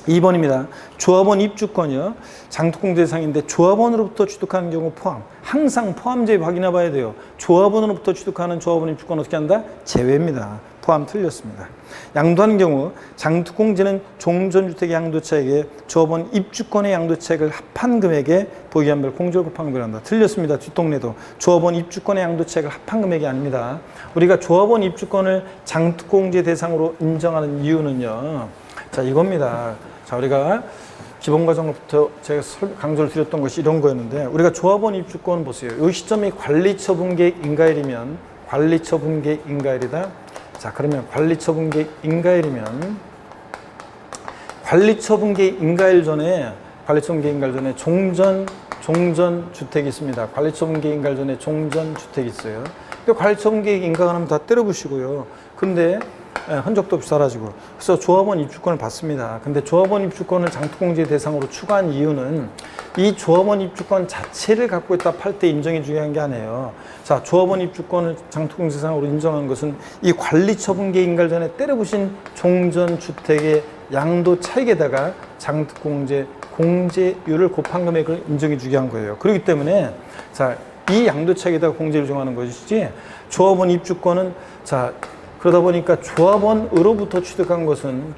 2번입니다. 조합원 입주권이요. 장특공 대상인데 조합원으로부터 취득하는 경우 포함. 항상 포함제 확인해 봐야 돼요. 조합원으로부터 취득하는 조합원 입주권 어떻게 한다? 제외입니다. 포함 틀렸습니다. 양도하는 경우 장특공제는 종전주택의 양도차액에 조합원 입주권의 양도차액을 합한 금액에 보기한별 공제를 곱한 금액을 한다. 틀렸습니다. 뒷동네도. 조합원 입주권의 양도차액을 합한 금액이 아닙니다. 우리가 조합원 입주권을 장특공제 대상으로 인정하는 이유는요. 자, 이겁니다. 자, 우리가 기본과정부터 제가 강조를 드렸던 것이 이런 거였는데, 우리가 조합원 입주권 보세요. 이 시점이 관리처분계획 인가일이면 관리처분계획 인가일이다. 자, 그러면 관리처분계획 인가일이면 관리처분계획 인가일 전에 종전주택이 있습니다. 관리처분계획 인가일 전에 종전주택이 있어요. 관리처분계획 인가가 나면 다 때려부시고요. 근데 흔적도 없이 사라지고. 그래서 조합원 입주권을 받습니다. 근데 조합원 입주권을 장특공제 대상으로 추가한 이유는 이 조합원 입주권 자체를 갖고 있다 팔 때 인정이 중요한 게 아니에요. 자, 조합원 입주권을 장특공제 대상으로 인정한 것은 이 관리처분계 인가를 전에 때려부신 종전주택의 양도 차익에다가 장특공제 공제율을 곱한 금액을 인정해 주게 한 거예요. 그렇기 때문에 자, 이 양도 차익에다가 공제를 정하는 것이지 조합원 입주권은 자, 그러다 보니까 조합원으로부터 취득한 것은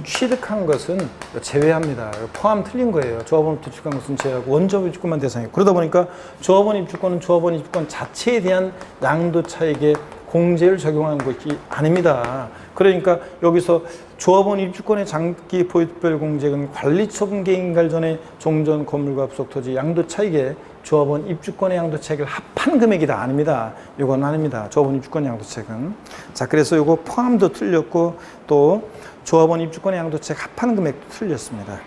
취득한 것은 제외합니다. 포함 틀린 거예요. 조합원으로부터 취득한 것은 제외하고 원조업 입주권만 대상이고. 그러다 보니까 조합원 입주권은 조합원 입주권 자체에 대한 양도 차익의 공제를 적용하는 것이 아닙니다. 그러니까 여기서 조합원 입주권의 장기 보유별 공제는 관리처분계획 인가일 전에 종전 건물과 부속 토지 양도 차익에 조합원 입주권의 양도 차익을 합한 금액이다. 아닙니다. 이건 아닙니다. 조합원 입주권 양도 차익은. 자, 그래서 이거 포함도 틀렸고 또 조합원 입주권의 양도 차익 합한 금액도 틀렸습니다.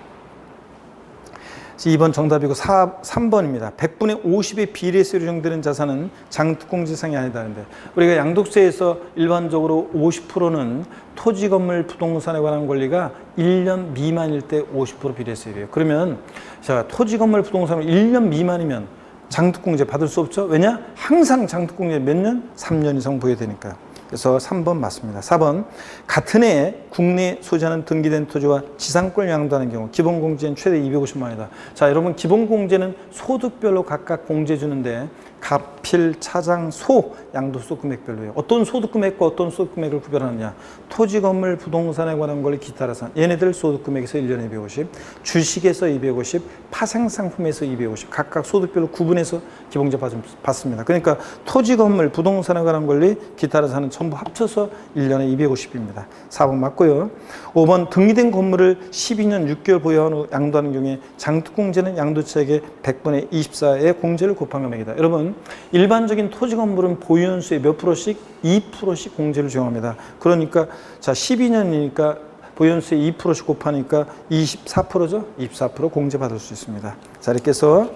2번 정답이고 3번입니다. 100분의 50의 비례에 수령되는 자산은 장특공제상이 아니다는데, 우리가 양도세에서 일반적으로 50%는 토지, 건물, 부동산에 관한 권리가 1년 미만일 때 50% 비례세율이에요. 그러면 자, 토지, 건물, 부동산으로 1년 미만이면 장특공제 받을 수 없죠. 왜냐? 항상 장특공제 몇 년? 3년 이상 보여야 되니까. 그래서 3번 맞습니다. 4번 같은 해에 국내에 소지하는 등기된 토지와 지상권을 양도하는 경우 기본공제는 최대 250만 원이다. 자, 여러분 기본공제는 소득별로 각각 공제 주는데 갑필, 차장, 소 양도소 금액별로예요. 어떤 소득금액과 어떤 소득금액을 구별하느냐. 토지, 건물, 부동산에 관한 권리, 기타라서 얘네들 소득금액에서 1년에 250, 주식에서 250, 파생상품에서 250 각각 소득별로 구분해서 기본공제 받습니다. 그러니까 토지, 건물, 부동산에 관한 권리, 기타라서는 전부 합쳐서 1년에 250입니다. 4번 맞고요. 5번 등기된 건물을 12년 6개월 보유한 후 양도하는 경우에 장특공제는 양도차익의 100분의 24의 공제를 곱한 금액이다. 여러분 일반적인 토지 건물은 보유연수의 몇 프로씩? 2%씩 공제를 적용합니다. 그러니까 자 12년이니까 보유연수의 2%씩 곱하니까 24%죠? 24% 공제받을 수 있습니다. 자, 이렇게 해서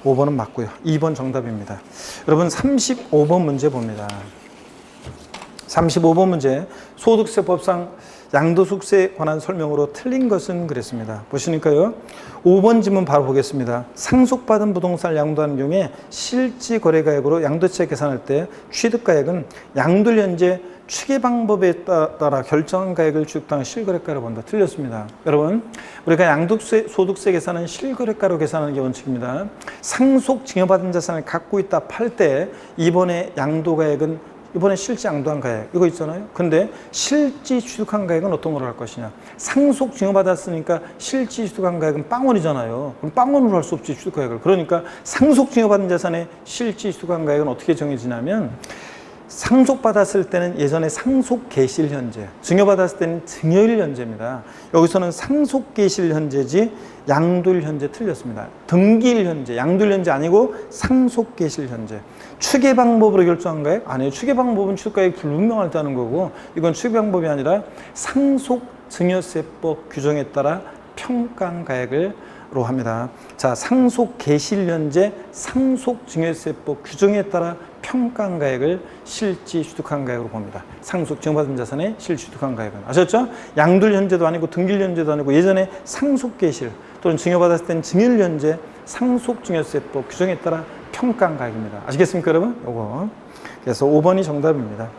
5번은 맞고요. 2번 정답입니다. 여러분 35번 문제 봅니다. 35번 문제 소득세법상 양도소득세에 관한 설명으로 틀린 것은 그랬습니다. 보시니까요. 5번 지문 바로 보겠습니다. 상속받은 부동산을 양도하는 경우에 실지거래가액으로 양도차익 계산할 때 취득가액은 양도일 현재 취계 방법에 따라 결정한 가액을 취득한 실거래가로 본다. 틀렸습니다. 여러분 우리가 양도세, 소득세 계산은 실거래가로 계산하는 게 원칙입니다. 상속 증여받은 자산을 갖고 있다 팔 때 이번에 양도가액은 이번에 실지 양도한 가액 이거 있잖아요. 근데 실지 취득한 가액은 어떤 걸로 할 것이냐. 상속 증여받았으니까 실지 취득한 가액은 빵원이잖아요. 그럼 빵원으로 할 수 없지 취득가액을. 그러니까 상속 증여받은 자산의 실지 취득한 가액은 어떻게 정해지냐면 상속받았을 때는 예전에 상속계실현재, 증여받았을 때는 증여일현재입니다. 여기서는 상속계실현재지 양도일현재 틀렸습니다. 등기일현재, 양도일현재 아니고 상속계실현재. 추계 방법으로 결정한가요? 아니에요. 추계 방법은 취득가액 불분명할 때 하는 거고, 이건 추계 방법이 아니라 상속증여세법 규정에 따라 평가가액을 로 합니다. 자, 상속계실현재 상속증여세법 규정에 따라 평가가액을 실질취득한가액으로 봅니다. 상속 증여받은 자산의 실질취득한가액은 아셨죠? 양도일현재도 아니고 등기일현재도 아니고 예전에 상속계실 또는 증여받았을 때는 증일현재 상속증여세법 규정에 따라 평가가액입니다. 아시겠습니까, 여러분? 요거. 그래서 5번이 정답입니다.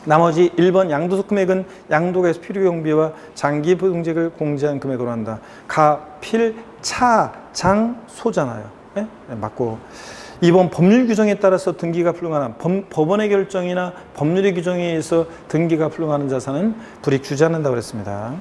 나머지 1번 양도소 금액은 양도가에서 필요경비와 장기부등재를 공제한 금액으로 한다. 가, 필, 차, 장, 소잖아요. 네? 네, 맞고. 2번 법률 규정에 따라서 등기가 불능한 법원의 결정이나 법률의 규정에 의해서 등기가 불능하는 자산은 불이익 주지 않는다고 그랬습니다.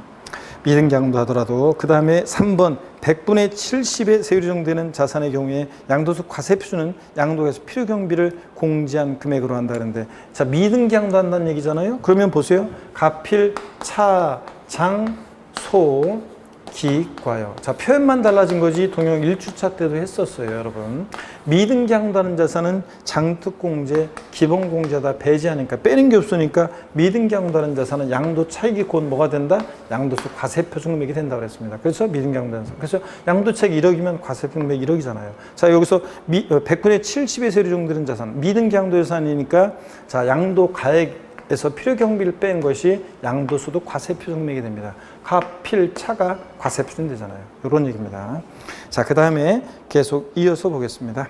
미등기 양도하더라도. 그 다음에 3번 100분의 70의 세율이 정되는 자산의 경우에 양도소 과세표준은 양도에서 필요경비를 공제한 금액으로 한다 그러는데, 자, 미등기 양도한다는 얘기잖아요. 그러면 보세요. 가필, 차, 장, 소, 기, 과요. 자, 표현만 달라진 거지 동영 1주차 때도 했었어요, 여러분. 미등기 양도하는 자산은 장특공제, 기본공제다 배제하니까 빼는 게 없으니까 미등기 양도하는 자산은 양도 차익이 곧 뭐가 된다? 양도소 과세표준 금액이 된다고 그랬습니다. 그래서 미등기 양도하는 자산. 그래서 양도 차익 1억이면 과세표 금액 1억이잖아요. 자, 여기서 100분의 70의 세율이 정되는 자산, 미등기 양도 자산이니까 자, 양도 가액에서 필요경비를 뺀 것이 양도소득 과세표준 금액이 됩니다. 가, 필, 차가 과세표준 되잖아요. 이런 얘기입니다. 자, 그 다음에 계속 이어서 보겠습니다.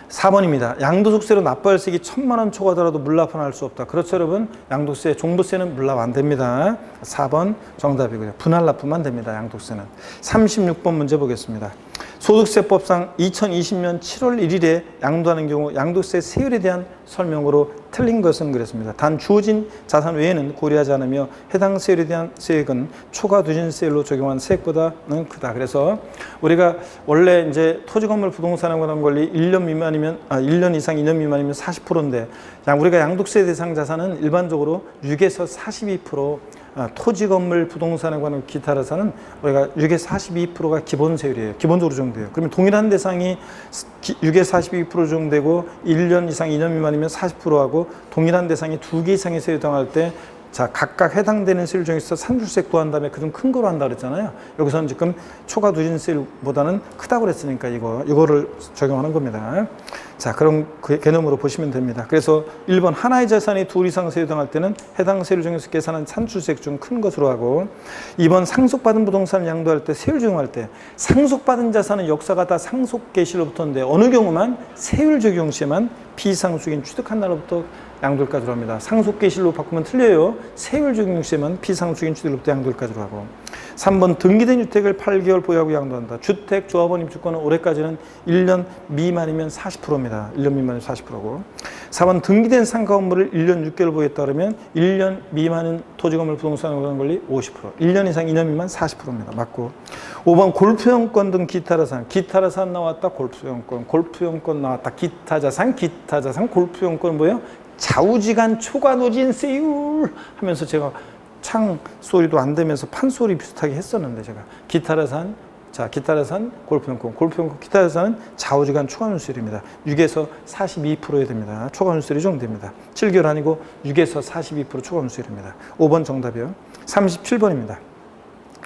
4번입니다. 양도소득세로 납부할세액이 1,000만 원 초과하더라도 물납은 할 수 없다. 그렇죠, 여러분? 양도세, 종부세는 물납 안 됩니다. 4번 정답이고요. 분할 납부만 됩니다. 양도세는. 36번 문제 보겠습니다. 소득세법상 2020년 7월 1일에 양도하는 경우 양도세 세율에 대한 설명으로 틀린 것은 그랬습니다. 단 주어진 자산 외에는 고려하지 않으며 해당 세율에 대한 세액은 초과 누진세율로 적용한 세액보다는 크다. 그래서 우리가 원래 이제 토지 건물 부동산에 관한 권리 1년 미만이면 1년 이상 2년 미만이면 40%인데 우리가 양도세 대상 자산은 일반적으로 6에서 42% 토지 건물 부동산에 관한 기타 자산은 우리가 6에서 42%가 기본 세율이에요. 기본적으로 적용돼요. 그러면 동일한 대상이 6에서 42% 적용되고 1년 이상 2년 미만이면 40%하고 동일한 대상이 2개 이상의 세율 당할 때 자, 각각 해당되는 세율 중에서 산출세 구한 다음에 그 좀 큰 거로 한다 그랬잖아요. 여기서는 지금 초과 누진세율보다는 크다고 그랬으니까 이거를 적용하는 겁니다. 자, 그럼 그 개념으로 보시면 됩니다. 그래서 1번 하나의 자산이 둘 이상 세율 당할 때는 해당 세율 중에서 계산한 산출세액 중 큰 것으로 하고, 2번 상속받은 부동산을 양도할 때 세율 적용할 때 상속받은 자산은 역사가 다 상속계실로부터인데 어느 경우만 세율 적용 시에만 비상속인 취득한 날로부터 양도일까지로 합니다. 상속계실로 바꾸면 틀려요. 세율 적용 시에만 비상속인 취득로부터 양도일까지로 하고. 3번 등기된 주택을 8개월 보유하고 양도한다. 주택 조합원 입주권은 올해까지는 1년 미만이면 40%입니다. 1년 미만이면 40%고. 4번 등기된 상가 건물을 1년 6개월 보유했다 그러면 1년 미만은 토지 건물 부동산 관련 권리 50%. 1년 이상 2년 미만 40%입니다. 맞고. 5번 골프용권 등 기타 자산. 기타 자산 나왔다. 골프용권. 골프용권 나왔다. 기타 자산. 골프용권 뭐예요? 좌우지간 초과 누진세율 하면서 제가 창 소리도 안 되면서 판소리 비슷하게 했었는데 제가 기타자산, 자, 기타자산, 골프용권, 기타자산은 좌우지간 초과 누진세율입니다. 6에서 42%에 됩니다. 초과 누진세율이 적용됩니다. 7개월 아니고 6에서 42% 초과 누진세율입니다. 5번 정답이요. 37번입니다.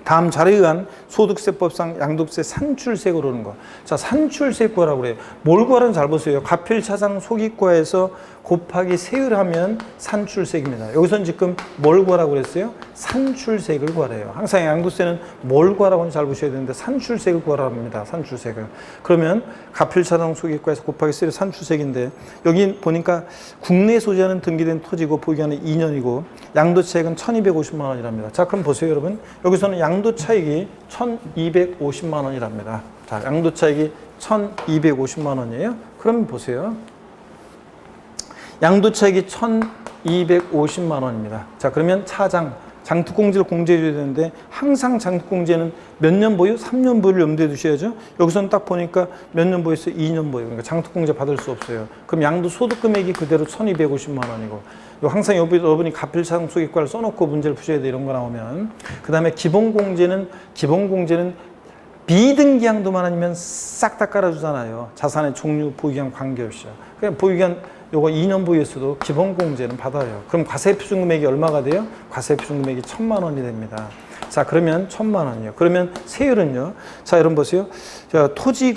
다음 자료에 의한 소득세법상 양도세 산출세액으로 오는 거. 자, 산출세액 구하라고 그래요. 뭘 구하라는 잘 보세요. 가필차상 소기과에서 곱하기 세율하면 산출세액입니다. 여기서는 지금 뭘 구하라고 그랬어요? 산출세액을 구하래요. 항상 양도세는 뭘 구하라고 하는지 잘 보셔야 되는데 산출세액을 구하라고 합니다. 산출세액을. 그러면 가필차상 소기과에서 곱하기 세율 산출세액인데 여기 보니까 국내 소지하는 등기된 토지고 보유기간은 2년이고 양도차익은 1,250만 원이랍니다. 자, 그럼 보세요, 여러분. 여기서는 양도차익이 1,250만 원이랍니다. 자, 양도차익이 1,250만 원이에요. 그럼 보세요. 양도차익이 1,250만 원입니다. 자, 그러면 차장 장특공제를 공제해줘야 되는데 항상 장특공제는 몇 년 보유? 3년 보유를 염두에 두셔야죠. 여기서는 딱 보니까 몇 년 보유했어요? 2년 보유. 그러니까 장특공제 받을 수 없어요. 그럼 양도소득 금액이 그대로 1,250만 원이고 항상 여러분이 가필상속익과를 써놓고 문제를 푸셔야 돼. 이런 거 나오면. 그 다음에 기본공제는 비등기한도만 아니면 싹 다 깔아주잖아요. 자산의 종류, 보유기한 관계없이요. 그냥 보유기한 요거 2년 보유했어도 기본공제는 받아요. 그럼 과세표준 금액이 얼마가 돼요? 과세표준 금액이 1,000만 원이 됩니다. 자, 그러면 1,000만 원이요. 그러면 세율은요. 자, 여러분 보세요. 자, 토지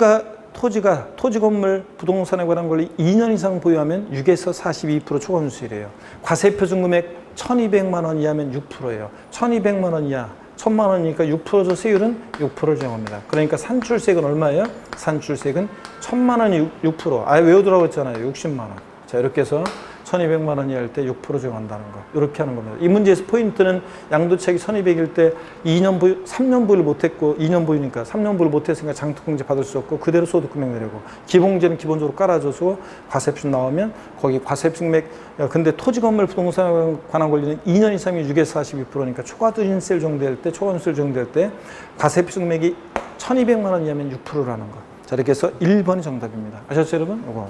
건물, 부동산에 관한 권리 2년 이상 보유하면 6에서 42% 초과세율이에요. 과세표준 금액 1,200만 원 이하면 6%예요. 1,200만 원 이하. 1,000만 원이니까 6%죠. 세율은 6%를 정합니다. 그러니까 산출세액은 얼마예요? 산출세액은 1,000만 원이 6%. 아예 외우더라고 했잖아요. 60만 원. 자, 이렇게 해서 1,200만 원이 할 때 6% 정한다는 거. 이렇게 하는 겁니다. 이 문제에서 포인트는 양도차익이 1,200일 때 2년 보유, 3년 보유를 못했고 2년 보유니까 3년 보유를 못했으니까 장특공제 받을 수 없고 그대로 소득금액 내리고 기본공제는 기본적으로 깔아줘서 과세표준 나오면 거기 과세표준액 근데 토지 건물 부동산에 관한 권리는 2년 이상이 6에서 42%니까 초과투인세율 정도될 때 초과인세율 정도될 때 과세표준 금액이 1,200만 원 이하면 6%라는 거. 자, 이렇게 해서 1번이 정답입니다. 아셨죠, 여러분? 이거.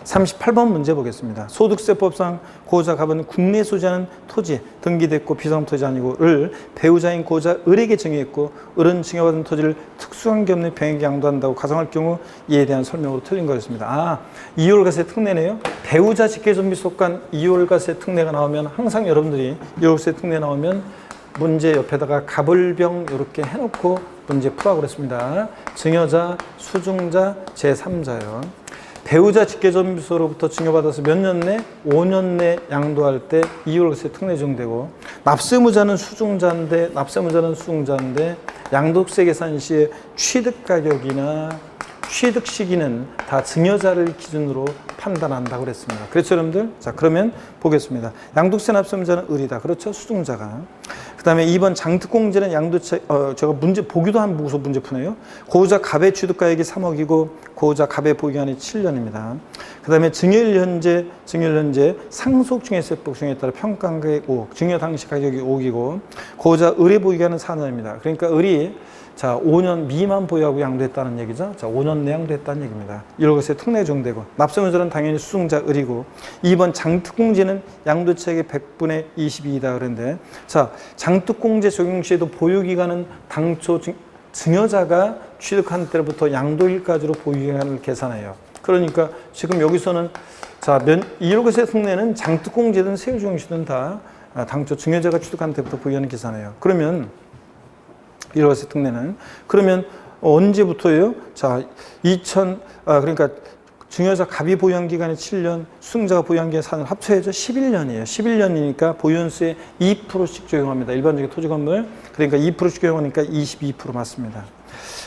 38번 문제 보겠습니다. 소득세법상 고자 갑은 국내 소지하는 토지, 등기됐고 비상토지 아니고를 배우자인 고자 을에게 증여했고 을은 증여받은 토지를 특수관계 없는 병에게 양도한다고 가정할 경우 이에 대한 설명으로 틀린 거였습니다. 아, 이율과세 특례네요. 배우자 직계존비 속한 이율과세 특례가 나오면 항상 여러분들이 이율과세 특례 나오면 문제 옆에다가 갑을병 이렇게 해놓고 문제 풀라고 그랬습니다. 증여자, 수증자, 제3자요. 배우자 직계존비소로부터 증여받아서 몇 년 내? 5년 내 양도할 때 이율과세 특례 적용되고 납세무자는 수증자인데 양도세 계산 시에 취득가격이나 취득 시기는 다 증여자를 기준으로 판단한다고 그랬습니다. 그렇죠, 여러분들? 자, 그러면 보겠습니다. 양도세 납세무자는 을이다. 그렇죠? 수증자가. 그 다음에 2번 장특공제는 양도세, 제가 문제 보기도 한 보고서 문제 푸네요. 고자 갑의 취득가액이 3억이고 고자 갑의 보유기간이 7년입니다. 그 다음에 증여일 현재 상속증여세법 증여에 따라 평가가액 5억, 증여 당시 가격이 5억이고 고자 을의 보유기간은 4년입니다. 그러니까 을이 자, 5년 미만 보유하고 양도했다는 얘기죠. 자, 5년 내 양도했다는 얘기입니다. 이율과세 특례 적용되고 납세무자는 당연히 수증자 을이고 2번 장특공제는 양도차익의 100분의 22이다 그랬는데 자, 장특공제 적용 시에도 보유기간은 당초 증여자가 취득한 때부터 양도일까지로 보유기간을 계산해요. 그러니까 지금 여기서는 자, 이율과세 특례는 장특공제든 세율 적용 시든 다 당초 증여자가 취득한 때부터 보유기간을 계산해요. 그러면 이율과세 특례는 그러면 언제부터예요? 자, 그러니까 증여자 갑이 보유한 기간이 7년, 수증자가 보유한 기간이 4년 합쳐야죠. 11년이에요. 11년이니까 보유연수에 2%씩 적용합니다. 일반적인 토지 건물. 그러니까 2%씩 적용하니까 22% 맞습니다.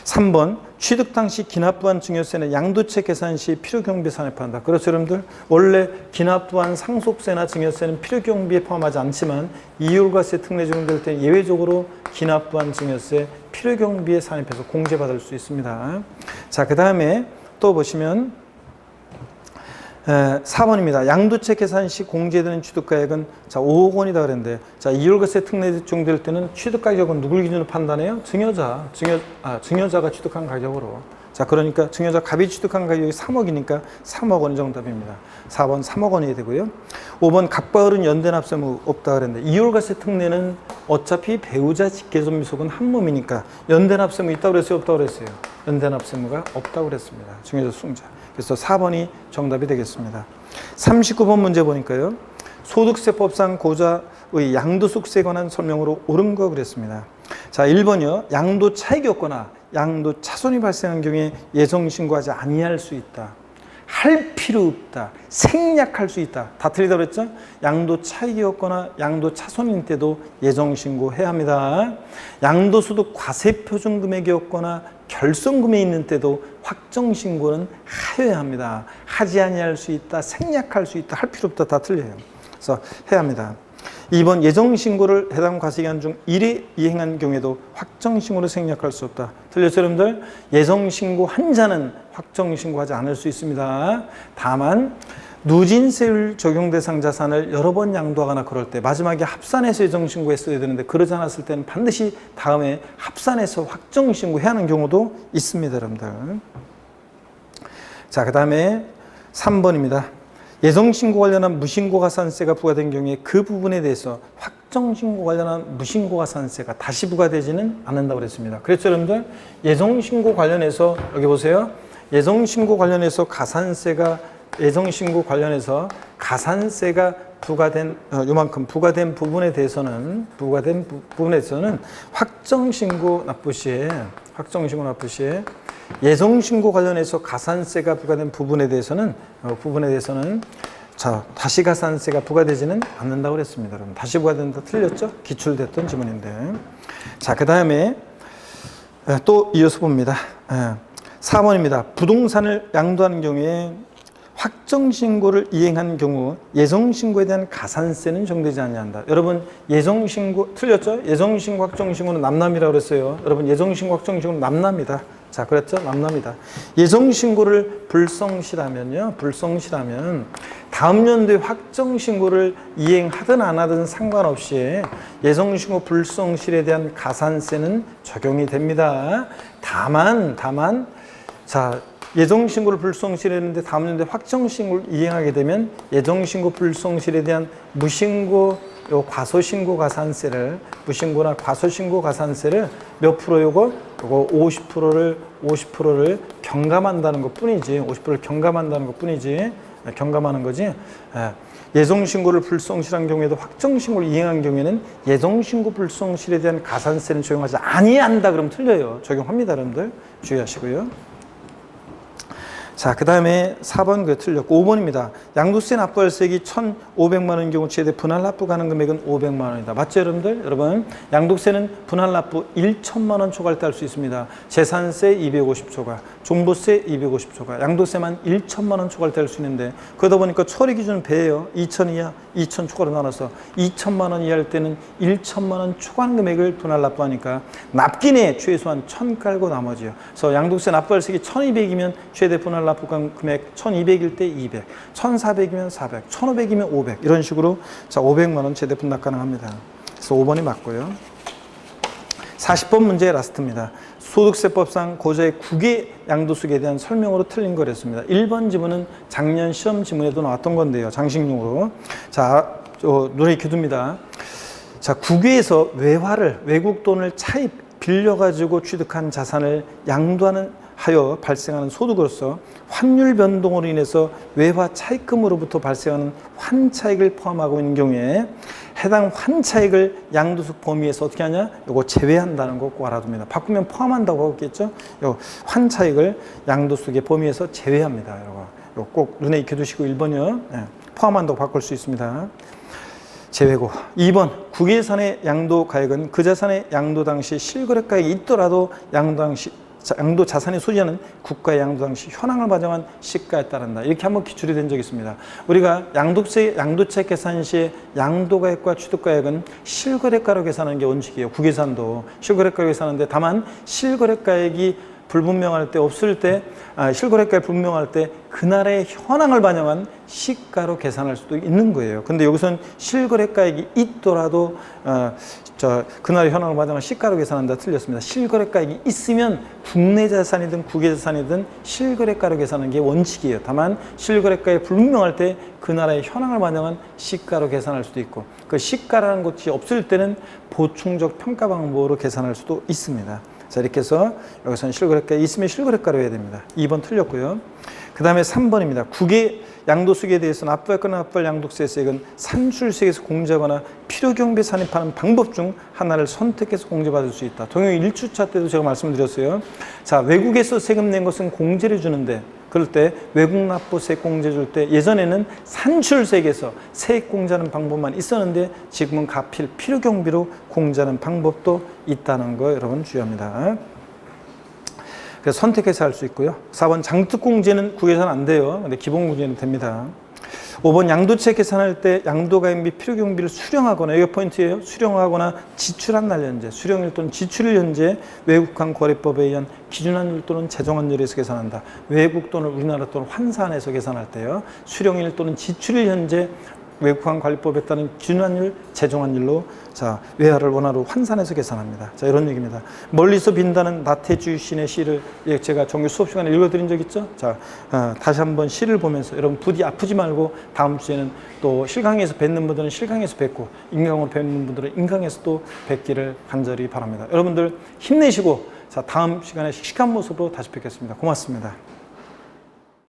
3번 취득 당시 기납부한 증여세는 양도채 계산 시 필요경비에 산입한다. 그렇죠, 여러분들? 원래 기납부한 상속세나 증여세는 필요경비에 포함하지 않지만 이율과세 특례 적용될 때 예외적으로 기납부한 증여세 필요경비에 산입해서 공제받을 수 있습니다. 자, 그 다음에 또 보시면 4번입니다. 양도채 계산 시 공제되는 취득가액은 자 5억 원이다 그랬는데 자 이율과세 특례 적용될 때는 취득가격은 누굴 기준으로 판단해요? 증여자가 취득한 가격으로. 자, 그러니까 증여자 갑이 취득한 가격이 3억이니까 3억 원이 정답입니다. 4번 3억 원이 되고요. 5번 갑과 을은 연대 납세무 없다 그랬는데 이율과세 특례는 어차피 배우자 직계존비속은 한 몸이니까 연대 납세무 있다고 그랬어요? 없다고 그랬어요? 연대 납세무가 없다고 그랬습니다. 증여자 수증자. 그래서 4번이 정답이 되겠습니다. 39번 문제 보니까요. 소득세법상 고자의 양도소득세에 관한 설명으로 옳은 거 그랬습니다. 자, 1번이요. 양도 차익이 없거나 양도 차손이 발생한 경우에 예정신고하지 아니할 수 있다. 할 필요 없다. 생략할 수 있다. 다 틀리다고 그랬죠? 양도 차익이 없거나 양도 차손인 때도 예정신고해야 합니다. 양도소득 과세표준 금액이 없거나 결손금액이 있는 때도 확정신고는 하여야 합니다. 하지 아니할 수 있다. 생략할 수 있다. 할 필요 없다. 다 틀려요. 그래서 해야 합니다. 2번 예정신고를 해당 과세기간 중 1회 이행한 경우에도 확정신고를 생략할 수 없다. 틀렸죠, 여러분들? 예정신고 한 자는 확정신고하지 않을 수 있습니다. 다만 누진세율 적용 대상 자산을 여러 번 양도하거나 그럴 때 마지막에 합산해서 예정신고했어야 되는데 그러지 않았을 때는 반드시 다음에 합산해서 확정신고해야 하는 경우도 있습니다, 여러분들. 자, 그 다음에 3번입니다. 예정신고 관련한 무신고가산세가 부과된 경우에 그 부분에 대해서 확정신고 관련한 무신고가산세가 다시 부과되지는 않는다고 그랬습니다. 그렇죠, 여러분들? 예정신고 관련해서 여기 보세요. 예정신고 관련해서 가산세가 부과된 요만큼 부과된 부분에 대해서는 확정신고 납부 시에 예정신고 관련해서 가산세가 부과된 부분에 대해서는 자, 다시 가산세가 부과되지는 않는다고 그랬습니다. 여러분, 다시 부과된다 틀렸죠? 기출됐던 지문인데. 자, 그 다음에 또 이어서 봅니다. 4번입니다. 부동산을 양도하는 경우에 확정신고를 이행한 경우 예정신고에 대한 가산세는 정되지 않는다. 여러분, 예정신고 틀렸죠? 예정신고 확정신고는 남남이라고 그랬어요. 여러분, 예정신고 확정신고는 남남이다. 자, 그렇죠? 남남이다. 예정신고를 불성실하면 다음 연도에 확정신고를 이행하든 안 하든 상관없이 예정신고 불성실에 대한 가산세는 적용이 됩니다. 다만 자, 예정신고를 불성실했는데 다음 연도에 확정신고를 이행하게 되면 예정신고 불성실에 대한 무신고 과소신고 가산세를 무신고나 과소신고 가산세를 몇 프로 요거 50%를 경감한다는 것뿐이지 50%를 경감한다는 것뿐이지 경감하는 거지. 예정신고를 불성실한 경우에도 확정신고를 이행한 경우에는 예정신고 불성실에 대한 가산세는 적용하지 아니한다 그러면 틀려요. 적용합니다, 여러분들 주의하시고요. 자, 그 다음에 4번 그 틀렸고 5번입니다. 양도세 납부할 세액이 1,500만 원인 경우 최대 분할 납부 가능 금액은 500만 원이다. 맞죠, 여러분들? 여러분, 양도세는 분할 납부 1,000만 원 초과할 때 할 수 있습니다. 재산세 250초과, 종부세 250초과, 양도세만 1,000만 원 초과할 때 할 수 있는데 그러다 보니까 처리 기준은 배예요. 2,000 이하, 2,000 초과로 나눠서 2,000만 원 이하일 때는 1,000만 원 초과한 금액을 분할 납부하니까 납기내에 최소한 1,000 깔고 나머지요. 그래서 양도세 납부할 세액이 1,200이면 최대 분할 납부 금액 1,200일 때 200, 1,400이면 400, 1,500이면 500 이런 식으로 자 500만 원 최대 분납 가능합니다. 그래서 5번이 맞고요. 40번 문제 라스트입니다. 소득세법상 고자의 국외 양도수에 대한 설명으로 틀린 거랬습니다. 1번 지문은 작년 시험 지문에도 나왔던 건데요. 장식용으로. 자, 눈에 익혀둡니다. 자, 국외에서 외국 돈을 차입, 빌려가지고 취득한 자산을 양도하는 하여 발생하는 소득으로서 환율 변동으로 인해서 외화 차익금으로부터 발생하는 환차익을 포함하고 있는 경우에 해당 환차익을 양도세 범위에서 어떻게 하냐? 요거 제외한다는 거 꼭 알아둡니다. 바꾸면 포함한다고 하겠죠? 요 환차익을 양도세 범위에서 제외합니다. 요거 꼭 눈에 익혀두시고 1번이요. 네, 포함한다고 바꿀 수 있습니다. 제외고 2번 국외산의 양도 가액은 그 자산의 양도 당시 실거래가액이 있더라도 양도 자산의 소지하는 국가의 양도 당시 현황을 반영한 시가에 따른다. 이렇게 한번 기출이 된 적이 있습니다. 우리가 양도채 계산 시에 양도가액과 취득가액은 실거래가로 계산하는 게 원칙이에요. 국외산도 실거래가로 계산하는데 다만 실거래가액이 불분명할 때 없을 때 실거래가액이 불분명할 때 그날의 현황을 반영한 시가로 계산할 수도 있는 거예요. 근데 여기서는 실거래가액이 있더라도 그날의 현황을 반영한 시가로 계산한다 틀렸습니다. 실거래가액이 있으면 국내 자산이든 국외 자산이든 실거래가로 계산하는 게 원칙이에요. 다만 실거래가액이 불분명할 때 그 나라의 현황을 반영한 시가로 계산할 수도 있고 그 시가라는 것이 없을 때는 보충적 평가 방법으로 계산할 수도 있습니다. 자, 이렇게 해서 여기서는 실거래가 있으면 실거래가로 해야 됩니다. 2번 틀렸고요. 그 다음에 3번입니다. 국외 양도수익에 대해서 납부했거나 납부할 양도세액은 산출세에서 공제하거나 필요경비에 산입하는 방법 중 하나를 선택해서 공제받을 수 있다. 동영 1주차 때도 제가 말씀드렸어요. 자, 외국에서 세금 낸 것은 공제를 주는데 그럴 때 외국 납부세 공제 줄 때 예전에는 산출세액에서 세액 공제하는 방법만 있었는데 지금은 가필 필요경비로 공제하는 방법도 있다는 거 여러분 주의합니다. 그래서 선택해서 할 수 있고요. 4번 장특공제는 국외에서는 안 돼요. 근데 기본공제는 됩니다. 5번 양도세 계산할 때 양도가입 및 필요경비를 수령하거나, 이게 포인트예요. 수령하거나 지출한 날 현재, 수령일 또는 지출일 현재 외국환 거래법에 의한 기준환율 또는 제정환율에서 계산한다. 외국 돈을 우리나라 돈을 환산해서 계산할 때요. 수령일 또는 지출일 현재 외국환 관리법에 따른 기준환율, 제정환율로 자 외화를 원화로 환산해서 계산합니다. 자 이런 얘기입니다. 멀리서 빈다는 나태주 시인의 시를 제가 정규 수업 시간에 읽어드린 적 있죠? 자 다시 한번 시를 보면서 여러분 부디 아프지 말고 다음 주에는 또 실강에서 뵙는 분들은 실강에서 뵙고 인강으로 뵙는 분들은 인강에서 또 뵙기를 간절히 바랍니다. 여러분들 힘내시고 자 다음 시간에 씩씩한 모습으로 다시 뵙겠습니다. 고맙습니다.